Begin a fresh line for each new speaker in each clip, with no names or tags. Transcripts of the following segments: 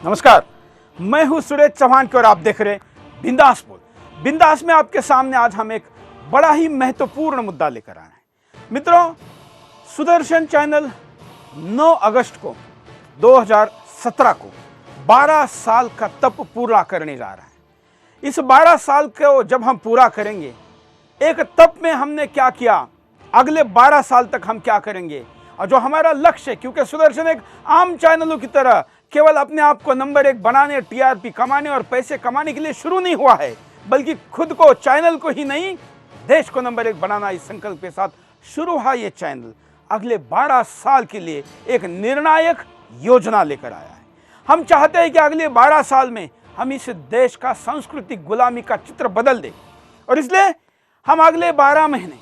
नमस्कार, मैं हूं सुरेश चौहान और आप देख रहे हैं बिंदास बोल। बिंदास में आपके सामने आज हम एक बड़ा ही महत्वपूर्ण मुद्दा लेकर आए हैं। मित्रों, सुदर्शन चैनल 9 अगस्त को 2017 को 12 साल का तप पूरा करने जा रहा है। इस 12 साल को जब हम पूरा करेंगे, एक तप में हमने क्या किया, अगले 12 साल तक हम क्या करेंगे, और जो हमारा लक्ष्य है, क्योंकि सुदर्शन एक आम चैनलों की तरह केवल अपने आप को नंबर 1 बनाने, टीआरपी कमाने और पैसे कमाने के लिए शुरू नहीं हुआ है, बल्कि खुद को, चैनल को ही नहीं, देश को नंबर 1 बनाना इस संकल्प के साथ शुरू हुआ ये चैनल अगले 12 साल के लिए एक निर्णायक योजना लेकर आया है। हम चाहते हैं कि अगले 12 साल में हम इस देश का सांस्कृतिक गुलामी का चित्र बदल दें, और इसलिए हम अगले 12 महीने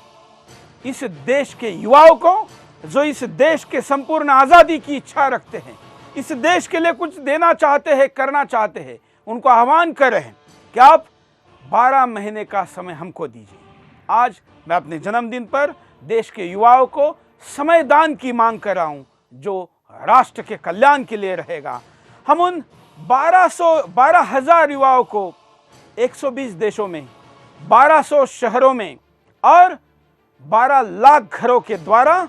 इस देश के युवाओं को, जो इस देश के संपूर्ण आजादी की इच्छा रखते हैं, इस देश के लिए कुछ देना चाहते हैं, करना चाहते हैं, उनको आह्वान कर रहे हैं कि आप 12 महीने का समय हमको दीजिए। आज मैं अपने जन्मदिन पर देश के युवाओं को समय दान की मांग कर रहा हूं, जो राष्ट्र के कल्याण के लिए रहेगा। हम उन 12,000 युवाओं को 120 देशों में, 1200 शहरों में और 12 लाख घरों के द्वारा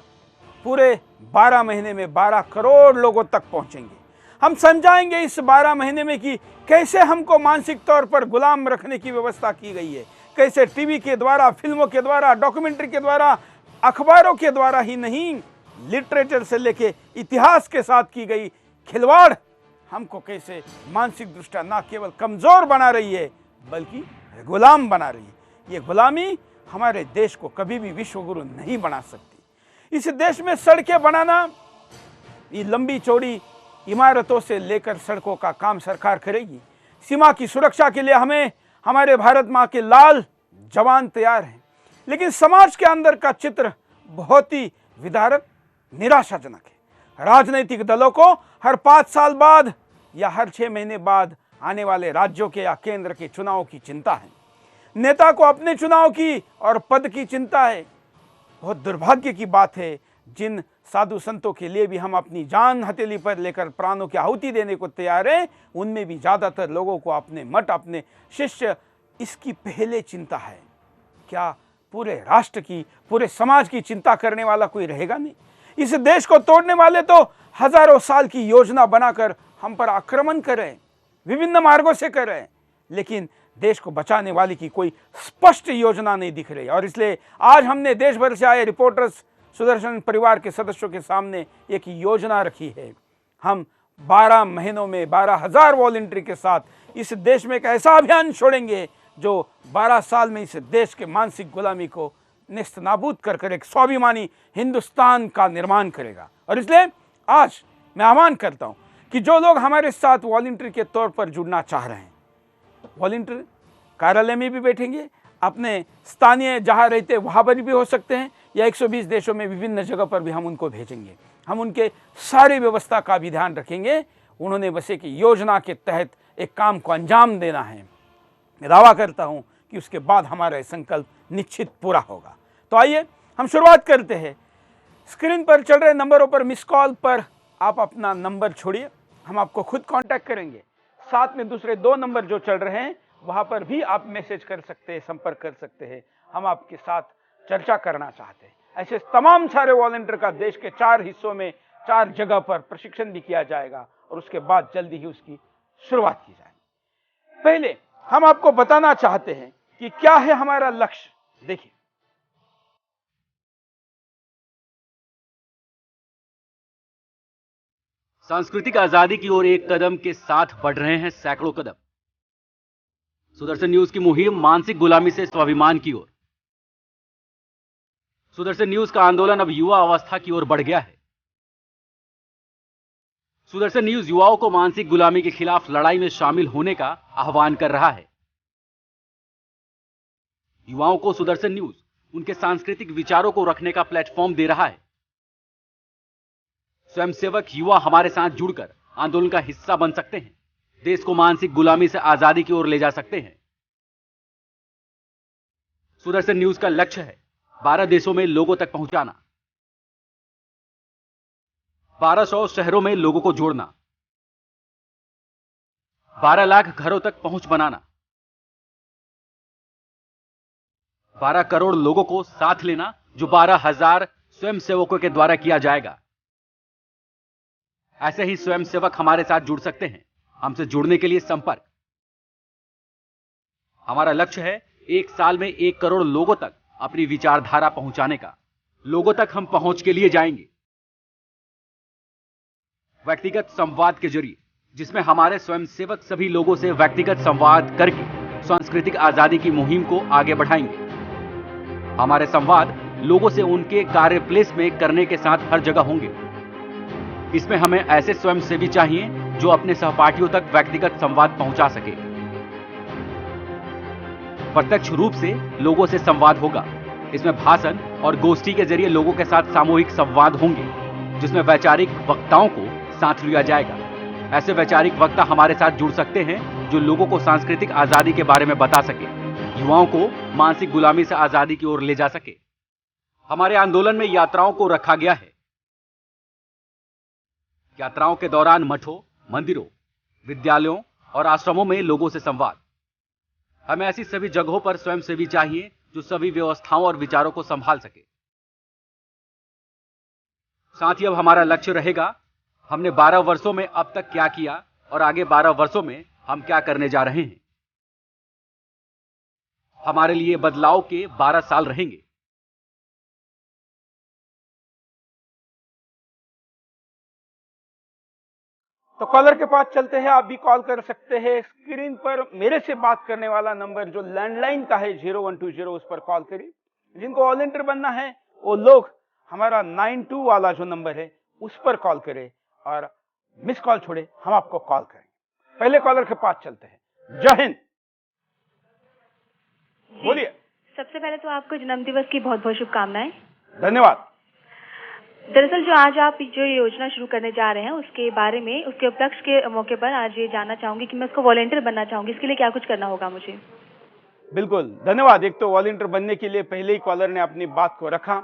पूरे 12 महीने में 12 करोड़ लोगों तक पहुंचेंगे। हम समझाएंगे इस 12 महीने में कि कैसे हमको मानसिक तौर पर गुलाम रखने की व्यवस्था की गई है, कैसे टीवी के द्वारा, फिल्मों के द्वारा, डॉक्यूमेंट्री के द्वारा, अखबारों के द्वारा ही नहीं, लिटरेचर से लेके इतिहास के साथ की गई खिलवाड़ हमको कैसे मानसिक दृष्टया न केवल कमजोर बना रही है, बल्कि गुलाम बना रही है। ये गुलामी हमारे देश को कभी भी विश्वगुरु नहीं बना सकती। इस देश में सड़कें बनाना, ये लंबी चौड़ी इमारतों से लेकर सड़कों का काम सरकार करेगी। सीमा की सुरक्षा के लिए हमें हमारे भारत माँ के लाल जवान तैयार हैं, लेकिन समाज के अंदर का चित्र बहुत ही विदारक, निराशाजनक है। राजनीतिक दलों को हर 5 साल बाद या हर 6 महीने बाद आने वाले राज्यों के या केंद्र के चुनाव की चिंता है। नेता को अपने चुनाव की और पद की चिंता है। बहुत दुर्भाग्य की बात है, जिन साधु संतों के लिए भी हम अपनी जान हथेली पर लेकर प्राणों की आहुति देने को तैयार हैं, उनमें भी ज़्यादातर लोगों को अपने मठ, अपने शिष्य, इसकी पहले चिंता है। क्या पूरे राष्ट्र की, पूरे समाज की चिंता करने वाला कोई रहेगा नहीं? इस देश को तोड़ने वाले तो हजारों साल की योजना बनाकर हम पर आक्रमण कर रहे हैं, विभिन्न मार्गों से कर रहे हैं, लेकिन देश को बचाने वाली की कोई स्पष्ट योजना नहीं दिख रही। और इसलिए आज हमने देश भर से आए रिपोर्टर्स, सुदर्शन परिवार के सदस्यों के सामने एक योजना रखी है। हम 12 महीनों में 12,000 वॉलंटियर के साथ इस देश में एक ऐसा अभियान छोड़ेंगे जो 12 साल में इस देश के मानसिक गुलामी को नेस्त नाबूद कर एक स्वाभिमानी हिंदुस्तान का निर्माण करेगा। और इसलिए आज मैं आह्वान करता हूं कि जो लोग हमारे साथ वॉलंटियर के तौर पर जुड़ना चाह रहे हैं, वॉलंटियर कार्यालय में भी बैठेंगे, अपने स्थानीय जहाँ रहते वहाँ पर भी हो सकते हैं, या 120 देशों में विभिन्न जगह पर भी हम उनको भेजेंगे। हम उनके सारी व्यवस्था का भी ध्यान रखेंगे। उन्होंने बस एक योजना के तहत एक काम को अंजाम देना है। मैं दावा करता हूँ कि उसके बाद हमारा संकल्प निश्चित पूरा होगा। तो आइए हम शुरुआत करते हैं। स्क्रीन पर चल रहे नंबरों पर मिस कॉल पर आप अपना नंबर छोड़िए, हम आपको खुद कांटेक्ट करेंगे। साथ में दूसरे 2 नंबर जो चल रहे हैं वहां पर भी आप मैसेज कर सकते हैं, संपर्क कर सकते हैं। हम आपके साथ चर्चा करना चाहते हैं। ऐसे तमाम सारे वॉलंटियर का देश के 4 हिस्सों में 4 जगह पर प्रशिक्षण भी किया जाएगा, और उसके बाद जल्दी ही उसकी शुरुआत की जाएगी। पहले हम आपको बताना चाहते हैं कि क्या है हमारा लक्ष्य। देखिए,
सांस्कृतिक आजादी की ओर एक कदम के साथ बढ़ रहे हैं सैकड़ों कदम। सुदर्शन न्यूज की मुहिम मानसिक गुलामी से स्वाभिमान की ओर। सुदर्शन न्यूज का आंदोलन अब युवा अवस्था की ओर बढ़ गया है। सुदर्शन न्यूज युवाओं को मानसिक गुलामी के खिलाफ लड़ाई में शामिल होने का आह्वान कर रहा है। युवाओं को सुदर्शन न्यूज उनके सांस्कृतिक विचारों को रखने का प्लेटफॉर्म दे रहा है। स्वयंसेवक युवा हमारे साथ जुड़कर आंदोलन का हिस्सा बन सकते हैं, देश को मानसिक गुलामी से आजादी की ओर ले जा सकते हैं। सुदर्शन न्यूज का लक्ष्य है 12 देशों में लोगों तक पहुंचाना, 1200 शहरों में लोगों को जोड़ना, 12 लाख घरों तक पहुंच बनाना, 12 करोड़ लोगों को साथ लेना, जो 12,000 स्वयंसेवकों के द्वारा किया जाएगा। ऐसे ही स्वयंसेवक हमारे साथ जुड़ सकते हैं। हमसे जुड़ने के लिए संपर्क। हमारा लक्ष्य है 1 साल में 1 करोड़ लोगों तक अपनी विचारधारा पहुंचाने का। लोगों तक हम पहुंच के लिए जाएंगे व्यक्तिगत संवाद के जरिए, जिसमें हमारे स्वयंसेवक सभी लोगों से व्यक्तिगत संवाद करके सांस्कृतिक आजादी की मुहिम को आगे बढ़ाएंगे। हमारे संवाद लोगों से उनके कार्य प्लेस में करने के साथ हर जगह होंगे। इसमें हमें ऐसे स्वयंसेवी चाहिए जो अपने सहपाठियों तक व्यक्तिगत संवाद पहुंचा सके। प्रत्यक्ष रूप से लोगों से संवाद होगा। इसमें भाषण और गोष्ठी के जरिए लोगों के साथ सामूहिक संवाद होंगे, जिसमें वैचारिक वक्ताओं को साथ लिया जाएगा। ऐसे वैचारिक वक्ता हमारे साथ जुड़ सकते हैं जो लोगों को सांस्कृतिक आजादी के बारे में बता सके, युवाओं को मानसिक गुलामी से आजादी की ओर ले जा सके। हमारे आंदोलन में यात्राओं को रखा गया है। यात्राओं के दौरान मठों, मंदिरों, विद्यालयों और आश्रमों में लोगों से संवाद। हमें ऐसी सभी जगहों पर स्वयंसेवी चाहिए जो सभी व्यवस्थाओं और विचारों को संभाल सके। साथ ही अब हमारा लक्ष्य रहेगा, हमने 12 वर्षों में अब तक क्या किया और आगे 12 वर्षों में हम क्या करने जा रहे हैं। हमारे लिए बदलाव के 12 साल रहेंगे।
तो कॉलर के पास चलते हैं। आप भी कॉल कर सकते हैं। स्क्रीन पर मेरे से बात करने वाला नंबर जो लैंडलाइन का है 0120, उस पर कॉल करिए। जिनको वॉलंटियर बनना है वो लोग हमारा 92 वाला जो नंबर है उस पर कॉल करें और मिस कॉल छोड़े, हम आपको कॉल करेंगे। पहले कॉलर के पास चलते हैं। जय हिंद, बोलिए।
सबसे पहले तो आपको जन्मदिवस की बहुत बहुत शुभकामनाएं।
धन्यवाद।
दरअसल जो आज आप जो योजना शुरू करने जा रहे हैं उसके बारे में, उसके उपलक्ष्य के मौके पर आज ये जानना चाहूंगी कि मैं उसको वॉलंटियर बनना चाहूंगी, इसके लिए क्या कुछ करना होगा मुझे?
बिल्कुल, धन्यवाद। एक तो वॉलंटियर बनने के लिए पहले ही कॉलर ने अपनी बात को रखा।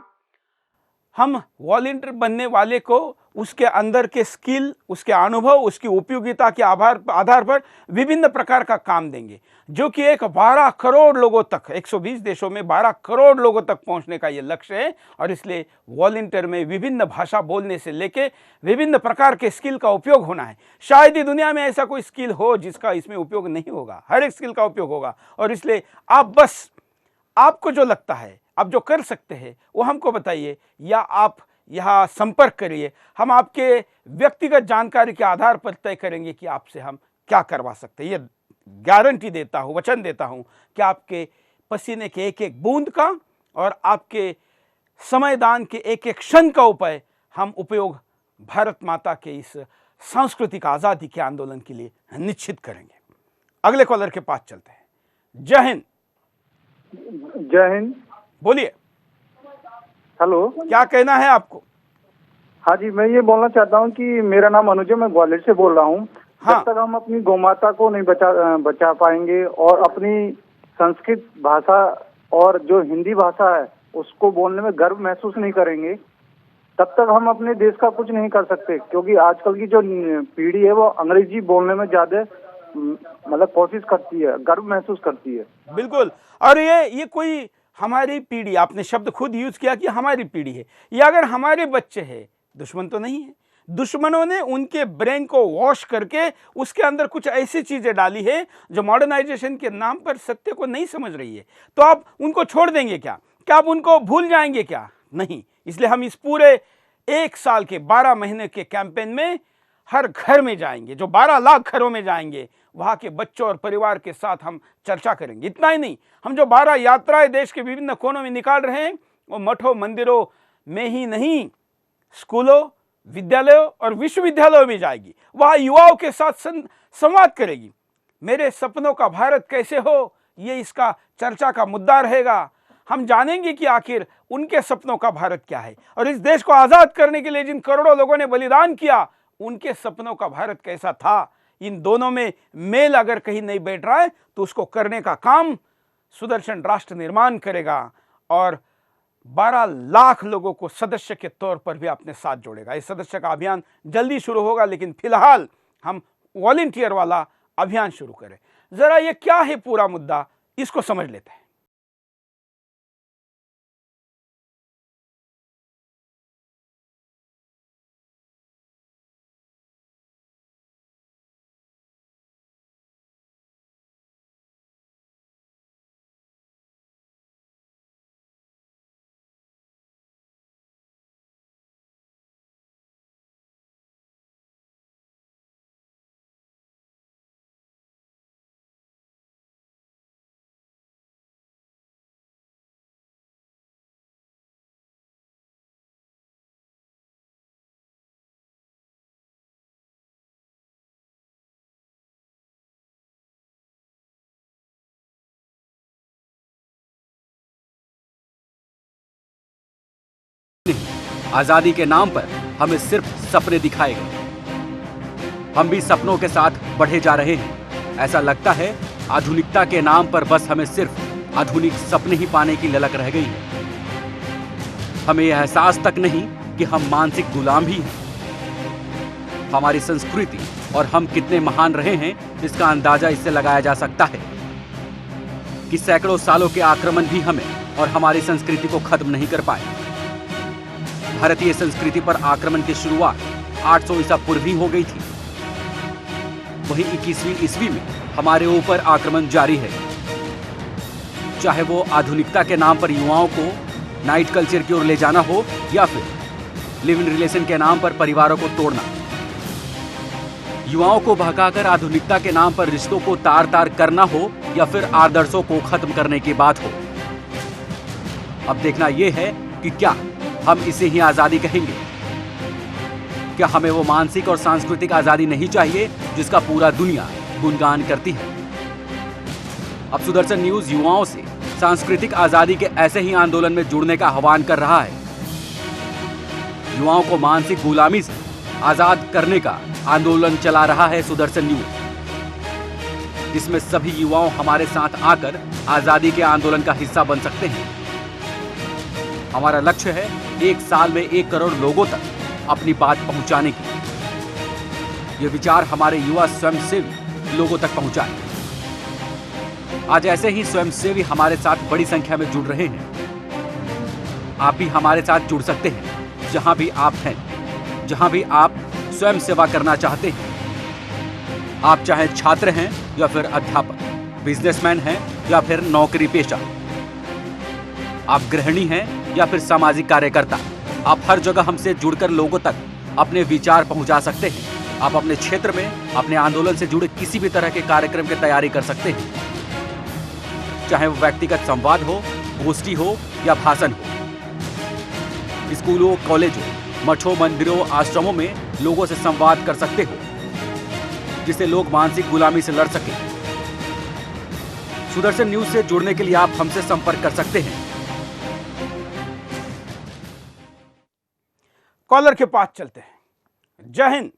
हम वॉलंटियर बनने वाले को उसके अंदर के स्किल, उसके अनुभव, उसकी उपयोगिता के आधार पर विभिन्न प्रकार का काम देंगे, जो कि एक 12 करोड़ लोगों तक, 120 देशों में 12 करोड़ लोगों तक पहुंचने का ये लक्ष्य है। और इसलिए वॉलंटियर में विभिन्न भाषा बोलने से लेके विभिन्न प्रकार के स्किल का उपयोग होना है। शायद ही दुनिया में ऐसा कोई स्किल हो जिसका इसमें उपयोग नहीं होगा। हर एक स्किल का उपयोग होगा। और इसलिए आप बस, आपको जो लगता है, आप जो कर सकते हैं वो हमको बताइए, या आप यहाँ संपर्क करिए। हम आपके व्यक्तिगत जानकारी के आधार पर तय करेंगे कि आपसे हम क्या करवा सकते हैं। ये गारंटी देता हूँ, वचन देता हूँ कि आपके पसीने के एक एक बूंद का और आपके समयदान के एक एक क्षण का उपाय हम उपयोग भारत माता के इस सांस्कृतिक आज़ादी के आंदोलन के लिए निश्चित करेंगे। अगले कॉलर के पास चलते हैं। जय हिंद।
जय हिंद,
बोलिए।
हेलो,
क्या कहना है आपको?
हाँ जी, मैं ये बोलना चाहता हूँ कि मेरा नाम अनुज है, मैं ग्वालियर से बोल रहा हूँ।
हाँ।
जब तक हम अपनी गौमाता को नहीं बचा पाएंगे और अपनी संस्कृत भाषा और जो हिंदी भाषा है उसको बोलने में गर्व महसूस नहीं करेंगे, तब तक हम अपने देश का कुछ नहीं कर सकते। क्योंकि आजकल की जो पीढ़ी है वो अंग्रेजी बोलने में ज्यादा मतलब कोशिश करती है, गर्व महसूस करती है।
बिल्कुल। और ये कोई हमारी पीढ़ी, आपने शब्द खुद यूज किया कि हमारी पीढ़ी है। ये अगर हमारे बच्चे हैं, दुश्मन तो नहीं है। दुश्मनों ने उनके ब्रेन को वॉश करके उसके अंदर कुछ ऐसी चीजें डाली है जो मॉडर्नाइजेशन के नाम पर सत्य को नहीं समझ रही है। तो आप उनको छोड़ देंगे क्या? क्या आप उनको भूल जाएंगे क्या? नहीं। इसलिए हम इस पूरे 1 साल के 12 महीने के कैंपेन में हर घर में जाएंगे, जो 12 लाख घरों में जाएंगे, वहां के बच्चों और परिवार के साथ हम चर्चा करेंगे। इतना ही नहीं, हम जो 12 यात्राएं देश के विभिन्न कोनों में निकाल रहे हैं वो मठों, मंदिरों में ही नहीं, स्कूलों, विद्यालयों और विश्वविद्यालयों में जाएगी। वहां युवाओं के साथ संवाद करेगी। मेरे सपनों का भारत कैसे हो, ये इसका चर्चा का मुद्दा रहेगा। हम जानेंगे कि आखिर उनके सपनों का भारत क्या है और इस देश को आजाद करने के लिए जिन करोड़ों लोगों ने बलिदान किया, उनके सपनों का भारत कैसा था। इन दोनों में मेल अगर कहीं नहीं बैठ रहा है तो उसको करने का काम सुदर्शन राष्ट्र निर्माण करेगा और 12 लाख लोगों को सदस्य के तौर पर भी अपने साथ जोड़ेगा। इस सदस्य का अभियान जल्दी शुरू होगा, लेकिन फिलहाल हम वॉलंटियर वाला अभियान शुरू करें। जरा ये क्या है पूरा मुद्दा, इसको समझ लेते हैं।
आजादी के नाम पर हमें सिर्फ सपने दिखाए गए। हम भी सपनों के साथ बढ़े जा रहे हैं। ऐसा लगता है आधुनिकता के नाम पर बस हमें सिर्फ आधुनिक सपने ही पाने की ललक रह गई है। हमें यह एहसास तक नहीं कि हम मानसिक गुलाम भी हैं। हमारी संस्कृति और हम कितने महान रहे हैं, इसका अंदाजा इससे लगाया जा सकता है कि सैकड़ों सालों के आक्रमण भी हमें और हमारी संस्कृति को खत्म नहीं कर पाए। भारतीय संस्कृति पर आक्रमण की शुरुआत 800 ईसा पूर्व ही हो गई थी। वहीं 21वीं ईस्वी में हमारे ऊपर आक्रमण जारी है, चाहे वो आधुनिकता के नाम पर युवाओं को नाइट कल्चर की ओर ले जाना हो या फिर लिव इन रिलेशन के नाम पर परिवारों को तोड़ना। युवाओं को भगाकर आधुनिकता के नाम पर रिश्तों को तार तार करना हो या फिर आदर्शों को खत्म करने की बात हो। अब देखना यह है कि क्या हम इसे ही आजादी कहेंगे। क्या हमें वो मानसिक और सांस्कृतिक आजादी नहीं चाहिए जिसका पूरा दुनिया गुणगान करती है। अब सुदर्शन न्यूज युवाओं से सांस्कृतिक आजादी के ऐसे ही आंदोलन में जुड़ने का आह्वान कर रहा है। युवाओं को मानसिक गुलामी से आजाद करने का आंदोलन चला रहा है सुदर्शन न्यूज, जिसमें सभी युवाओं हमारे साथ आकर आजादी के आंदोलन का हिस्सा बन सकते हैं। हमारा लक्ष्य है 1 साल में 1 करोड़ लोगों तक अपनी बात पहुंचाने की। ये विचार हमारे युवा स्वयंसेवी लोगों तक पहुंचाए। आज ऐसे ही स्वयंसेवी हमारे साथ बड़ी संख्या में जुड़ रहे हैं। आप भी हमारे साथ जुड़ सकते हैं जहां भी आप हैं, जहां भी आप स्वयं सेवा करना चाहते हैं। आप चाहे छात्र हैं या फिर अध्यापक, बिजनेसमैन हैं या फिर नौकरी पेशा, आप गृहिणी हैं या फिर सामाजिक कार्यकर्ता, आप हर जगह हमसे जुड़कर लोगों तक अपने विचार पहुंचा सकते हैं। आप अपने क्षेत्र में अपने आंदोलन से जुड़े किसी भी तरह के कार्यक्रम की तैयारी कर सकते हैं, चाहे वो व्यक्तिगत संवाद हो, गोष्ठी हो या भाषण हो। स्कूलों, कॉलेजों, मठों, मंदिरों, आश्रमों में लोगों से संवाद कर सकते हो, जिससे लोग मानसिक गुलामी से लड़ सके। सुदर्शन न्यूज से जुड़ने के लिए आप हमसे संपर्क कर सकते हैं।
कॉलर के पास चलते हैं। जय हिंद।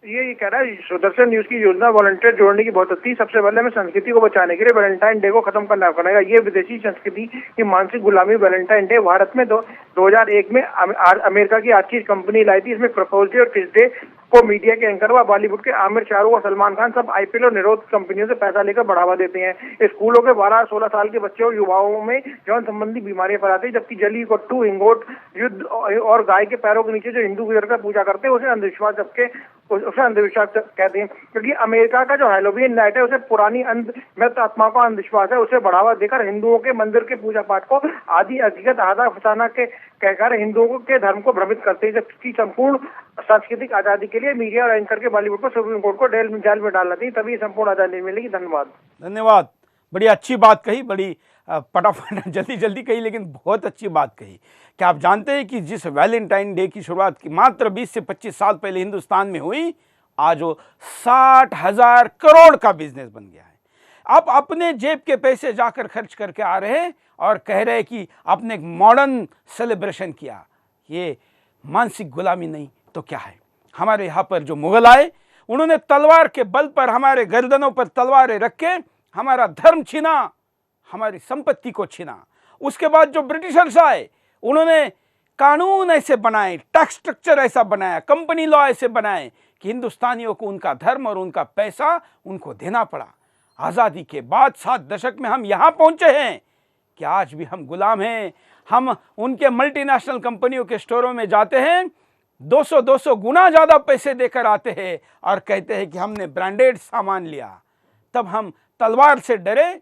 ये कह रहा है सुदर्शन न्यूज की योजना वॉलंटियर जोड़ने की बहुत अच्छी। सबसे पहले हमें संस्कृति को बचाने के लिए वैलेंटाइन डे को खत्म करना पड़ेगा। ये विदेशी संस्कृति की मानसिक गुलामी वैलेंटाइन डे भारत में 2001 में अमेरिका की आज की कंपनी लाई थी। इसमें प्रपोज डे और किस डे को मीडिया के एंकर व बॉलीवुड के आमिर, शाहरुख और सलमान खान सब आईपीएल और निरोध कंपनियों से पैसा लेकर बढ़ावा देते हैं। स्कूलों के 12-16 साल के बच्चों और युवाओं में यौन संबंधी बीमारियां फैलाती है, जबकि जली, कट्टू, हिंगोट, युद्ध और गाय के पैरों के नीचे जो हिंदू बुजुर्ग पूजा करते हैं उसे अंधविश्वास उसे अंधविश्वास कहते हैं। क्योंकि अमेरिका का जो हैलोवीन नाइट है उसे पुरानी मृत आत्माओं का अंधविश्वास है, उसे बढ़ावा देकर हिंदुओं के मंदिर के पूजा पाठ को आदि हकीकत आधा फसाना के कहकर हिंदुओं के धर्म को भ्रमित करते हैं। जबकि संपूर्ण सांस्कृतिक आजादी के लिए मीडिया और एंकर के बॉलीवुड को सुप्रीम कोर्ट को जाल में डालना चाहिए, तभी संपूर्ण आजादी मिलेगी। धन्यवाद।
धन्यवाद। बड़ी अच्छी बात कही, बड़ी फटाफट जल्दी जल्दी कही, लेकिन बहुत अच्छी बात कही। क्या आप जानते हैं कि जिस वैलेंटाइन डे की शुरुआत की मात्र 20 से 25 साल पहले हिंदुस्तान में हुई, आज वो 60,000 करोड़ का बिजनेस बन गया है। आप अपने जेब के पैसे जाकर खर्च करके आ रहे हैं और कह रहे हैं कि आपने एक मॉडर्न सेलिब्रेशन किया। ये मानसिक गुलामी नहीं तो क्या है। हमारे यहाँ पर जो मुगल आए, उन्होंने तलवार के बल पर हमारे गर्दनों पर तलवारें रख के हमारा धर्म छीना, हमारी संपत्ति को छीना। उसके बाद जो ब्रिटिशर्स आए, उन्होंने कानून ऐसे बनाए, टैक्स स्ट्रक्चर ऐसा बनाया, कंपनी लॉ ऐसे बनाए कि हिंदुस्तानियों को उनका धर्म और उनका पैसा उनको देना पड़ा। आज़ादी के बाद 7 दशक में हम यहाँ पहुँचे हैं कि आज भी हम गुलाम हैं। हम उनके मल्टीनेशनल कंपनियों के स्टोरों में जाते हैं, 200-200 गुना ज़्यादा पैसे देकर आते हैं और कहते हैं कि हमने ब्रांडेड सामान लिया। तब हम तलवार से डरे,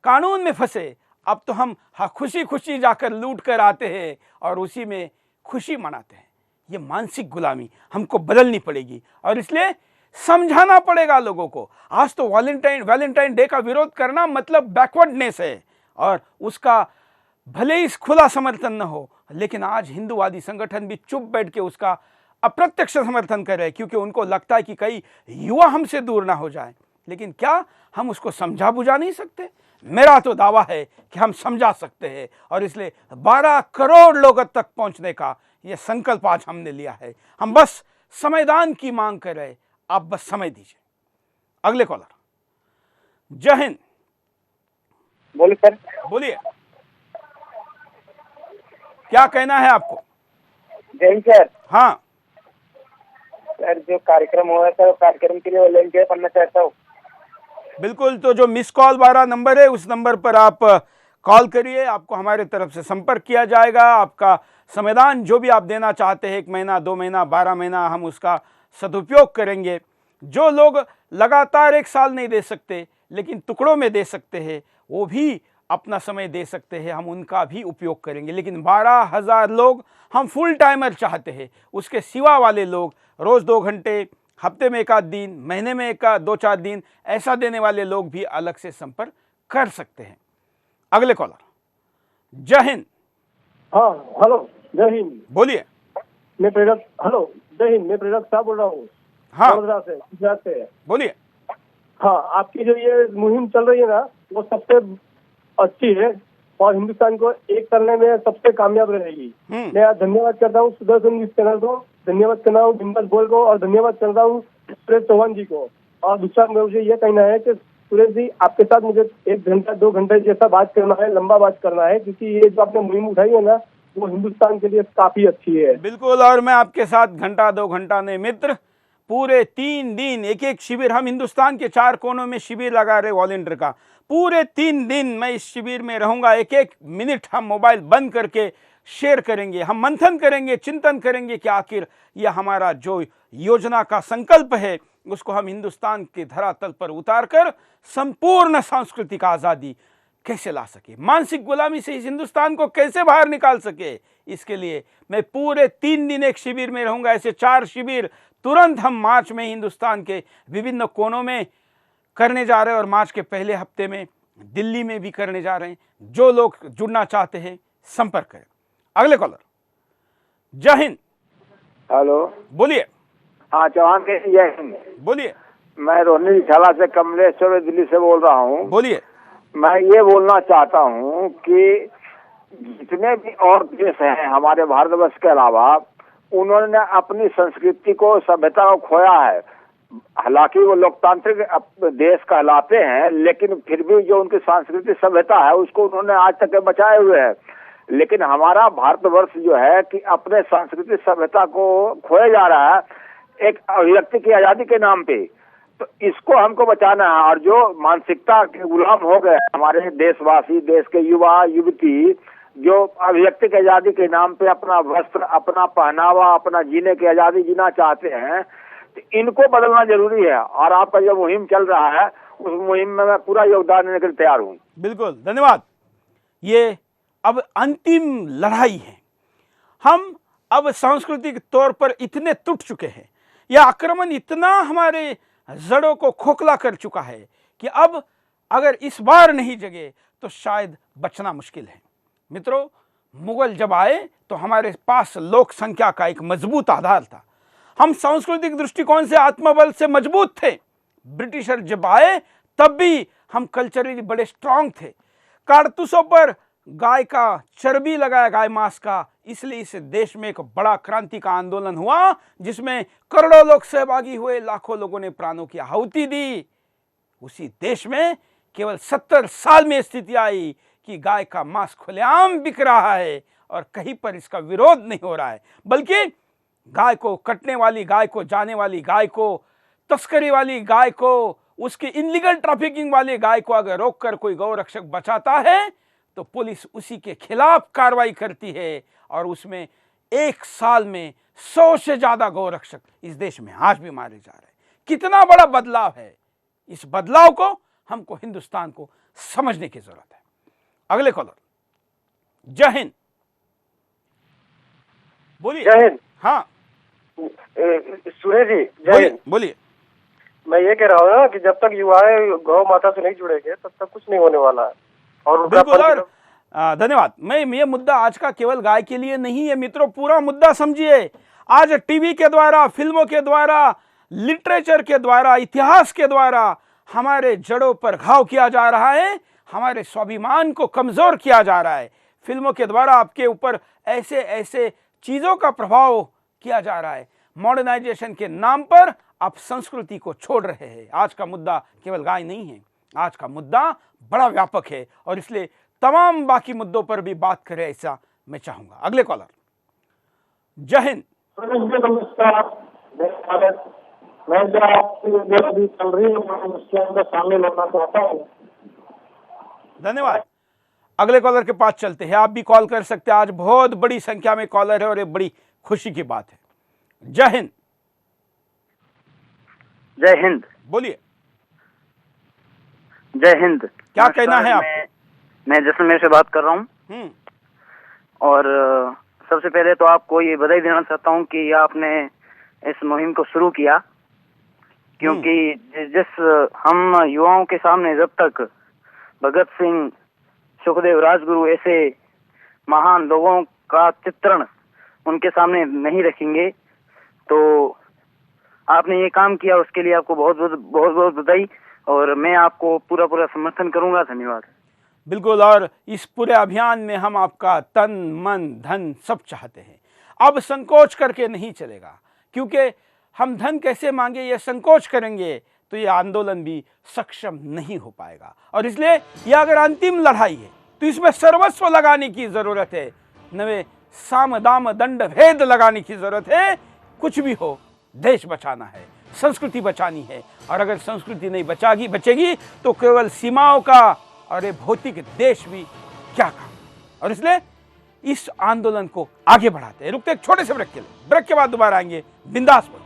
कानून में फंसे, अब तो हम खुशी खुशी जाकर लूट कर आते हैं और उसी में खुशी मनाते हैं। ये मानसिक गुलामी हमको बदलनी पड़ेगी और इसलिए समझाना पड़ेगा लोगों को। आज तो वैलेंटाइन डे का विरोध करना मतलब बैकवर्डनेस है और उसका भले ही खुला समर्थन न हो, लेकिन आज हिंदूवादी संगठन भी चुप बैठ के उसका अप्रत्यक्ष समर्थन कर रहे हैं, क्योंकि उनको लगता है कि कई युवा हमसे दूर ना हो जाए। लेकिन क्या हम उसको समझा बुझा नहीं सकते? मेरा तो दावा है कि हम समझा सकते हैं और इसलिए 12 करोड़ लोगों तक पहुंचने का यह संकल्प आज हमने लिया है। हम बस संविधान की मांग कर रहे, आप बस समय दीजिए। अगले कॉलर। जय हिंद।
बोलिए सर।
बोलिए, क्या कहना है आपको?
जय हिंद सर।
हाँ
सर, जो कार्यक्रम हुआ है सर, कार्यक्रम के लिए वॉलंटियर बनना चाहता हूँ।
बिल्कुल, तो जो मिस कॉल वाला नंबर है उस नंबर पर आप कॉल करिए, आपको हमारे तरफ से संपर्क किया जाएगा। आपका संविधान जो भी आप देना चाहते हैं, 1 महीना, 2 महीना, 12 महीना, हम उसका सदुपयोग करेंगे। जो लोग लगातार 1 साल नहीं दे सकते लेकिन टुकड़ों में दे सकते हैं, वो भी अपना समय दे सकते हैं, हम उनका भी उपयोग करेंगे। लेकिन 12,000 लोग हम फुल टाइमर चाहते हैं। उसके सिवा वाले लोग रोज़ 2 घंटे, हफ्ते में 1 आध दिन, महीने में 2-4 दिन ऐसा देने वाले लोग भी अलग से संपर्क कर सकते हैं। अगले कॉलर। जय हिंद।
हाँ हेलो, जय हिंद।
बोलिए।
मैं प्रेरक, हेलो जय हिंद, मैं प्रेरक साहब बोल रहा हूँ।
हाँ
वडोदरा से, गुजरात से।
बोलिए।
हाँ, आपकी जो ये मुहिम चल रही है ना, वो सबसे अच्छी है और हिंदुस्तान को एक करने में सबसे कामयाब रहेगी। मैं आज धन्यवाद करता हूँ सुदर्शन न्यूज चैनल को, धन्यवाद करता हूँ बिंबल बोल को और धन्यवाद करता हूँ सुरेश चौहान जी को। और दूसरा मुझे ये कहना है कि सुरेश जी, आपके साथ मुझे 1 घंटा 2 घंटे जैसा बात करना है, लंबा बात करना है, क्योंकि ये जो आपने मुहिम उठाई है ना, वो हिंदुस्तान के लिए काफी अच्छी है।
बिल्कुल, और मैं आपके साथ घंटा 2 घंटा नहीं मित्र, पूरे 3 दिन एक शिविर, हम हिंदुस्तान के 4 कोनों में शिविर लगा रहे वॉलंटियर का। पूरे 3 दिन मैं इस शिविर में रहूंगा। 1-1 मिनट हम मोबाइल बंद करके शेयर करेंगे, हम मंथन करेंगे, चिंतन करेंगे कि आखिर यह हमारा जो योजना का संकल्प है उसको हम हिंदुस्तान के धरातल पर उतारकर संपूर्ण सांस्कृतिक आज़ादी कैसे ला सके, मानसिक गुलामी से इस हिंदुस्तान को कैसे बाहर निकाल सके। इसके लिए मैं पूरे 3 दिन एक शिविर में रहूंगा। ऐसे 4 शिविर तुरंत हम मार्च में हिंदुस्तान के विभिन्न कोनों में करने जा रहे हैं और मार्च के पहले हफ्ते में दिल्ली में भी करने जा रहे हैं। जो लोग जुड़ना चाहते हैं संपर्क करें। अगले कॉलर। जय हिंद।
हेलो,
बोलिए।
हाँ चौहान के, जय हिंद।
बोलिए।
मैं रोहिणी झाला से कमलेश्वर दिल्ली से बोल रहा हूँ।
बोलिए।
मैं ये बोलना चाहता हूँ कि जितने भी और देश हैं हमारे भारतवर्ष के अलावा, उन्होंने अपनी संस्कृति को, सभ्यता को खोया है। हालांकि वो लोकतांत्रिक देश कहलाते हैं, लेकिन फिर भी जो उनकी सांस्कृतिक सभ्यता है उसको उन्होंने आज तक बचाए हुए हैं। लेकिन हमारा भारतवर्ष जो है कि अपने सांस्कृतिक सभ्यता को खोया जा रहा है एक अभिव्यक्ति की आजादी के नाम पे। तो इसको हमको बचाना है। और जो मानसिकता के गुलाम हो गए हमारे देशवासी, देश के युवा युवती, जो अभिव्यक्ति की आजादी के नाम पे अपना वस्त्र, अपना पहनावा, अपना जीने की आजादी जीना चाहते हैं, तो इनको बदलना जरूरी है। और आपका जो मुहिम चल रहा है उस मुहिम में मैं पूरा योगदान देने के लिए तैयार हूँ।
बिल्कुल, धन्यवाद। ये अब अंतिम लड़ाई है। हम अब सांस्कृतिक तौर पर इतने टूट चुके हैं, यह आक्रमण इतना हमारे जड़ों को खोखला कर चुका है कि अब अगर इस बार नहीं जगे तो शायद बचना मुश्किल है। मित्रों, मुगल जब आए तो हमारे पास लोक संख्या का एक मजबूत आधार था। हम सांस्कृतिक दृष्टिकोण से आत्मबल से मजबूत थे। ब्रिटिशर जब आए तब भी हम कल्चरली बड़े स्ट्रांग थे। कारतूसों पर गाय का चर्बी लगाया, गाय मांस का, इसलिए इस देश में एक बड़ा क्रांति का आंदोलन हुआ जिसमें करोड़ों लोग सहभागी हुए, लाखों लोगों ने प्राणों की आहुति दी। उसी देश में केवल 70 साल में स्थिति आई कि गाय का मांस खुलेआम बिक रहा है और कहीं पर इसका विरोध नहीं हो रहा है, बल्कि गाय को कटने वाली गाय को, जाने वाली गाय को, तस्करी वाली गाय को, उसकी इनलीगल ट्रैफिकिंग वाली गाय को अगर रोककर कोई गौ रक्षक बचाता है तो पुलिस उसी के खिलाफ कार्रवाई करती है और उसमें एक साल में 100 से ज्यादा गौ रक्षक इस देश में आज भी मारे जा रहे हैं। कितना बड़ा बदलाव है। इस बदलाव को हमको, हिंदुस्तान को समझने की जरूरत है। अगले कॉलर। जय हिंद। बोलिए।
जय हिंद।
हाँ
सुरेश जी, जय
बोलिए
हिंद।
बोलिए।
मैं ये कह रहा हूँ ना कि जब तक युवाएं गौ माता से नहीं जुड़ेंगे तब तक कुछ नहीं होने वाला है। और उनका
बिल्कुल। और धन्यवाद। मैं ये मुद्दा आज का केवल गाय के लिए नहीं है मित्रों, पूरा मुद्दा समझिए। आज टीवी के द्वारा, फिल्मों के द्वारा, लिटरेचर के द्वारा, इतिहास के द्वारा हमारे जड़ों पर घाव किया जा रहा है, हमारे स्वाभिमान को कमजोर किया जा रहा है। फिल्मों के द्वारा आपके ऊपर ऐसे ऐसे चीजों का प्रभाव किया जा रहा है। मॉडर्नाइजेशन के नाम पर आप संस्कृति को छोड़ रहे हैं। आज का मुद्दा केवल गाय नहीं है, आज का मुद्दा बड़ा व्यापक है और इसलिए तमाम बाकी मुद्दों पर भी बात करें, ऐसा मैं चाहूंगा। अगले कॉलर। जय हिंद।
मैं जो आपकी जो अभी चल रही है उसके अंदर शामिल होना चाहता हूँ।
धन्यवाद। अगले कॉलर के पास चलते हैं। आप भी कॉल कर सकते हैं। आज बहुत बड़ी संख्या में कॉलर है और ये बड़ी खुशी की बात है। जय हिंद।
जय हिंद।
बोलिए।
जय हिंद।
क्या कहना है आपको?
मैं जैसलमेर से बात कर रहा हूँ और सबसे पहले तो आपको ये बधाई देना चाहता हूँ कि आपने इस मुहिम को शुरू किया, क्योंकि जिस हम युवाओं के सामने जब तक भगत सिंह, सुखदेव, राजगुरु ऐसे महान लोगों का चित्रण उनके सामने नहीं रखेंगे, तो आपने ये काम किया, उसके लिए आपको बहुत बहुत बधाई और मैं आपको पूरा समर्थन करूंगा। धन्यवाद।
बिल्कुल। और इस पूरे अभियान में हम आपका तन, मन, धन सब चाहते हैं। अब संकोच करके नहीं चलेगा, क्योंकि हम धन कैसे मांगे, ये संकोच करेंगे तो ये आंदोलन भी सक्षम नहीं हो पाएगा। और इसलिए यह अगर अंतिम लड़ाई है तो इसमें सर्वस्व लगाने की जरूरत है, नवे साम दाम दंड भेद लगाने की जरूरत है। कुछ भी हो, देश बचाना है, संस्कृति बचानी है। और अगर संस्कृति नहीं बचेगी तो केवल सीमाओं का और ये भौतिक देश भी क्या काम। और इसलिए इस आंदोलन को आगे बढ़ाते हैं। रुकते एक छोटे से ब्रेक के लिए, ब्रेक के बाद दोबारा आएंगे बिंदास पहुंचा।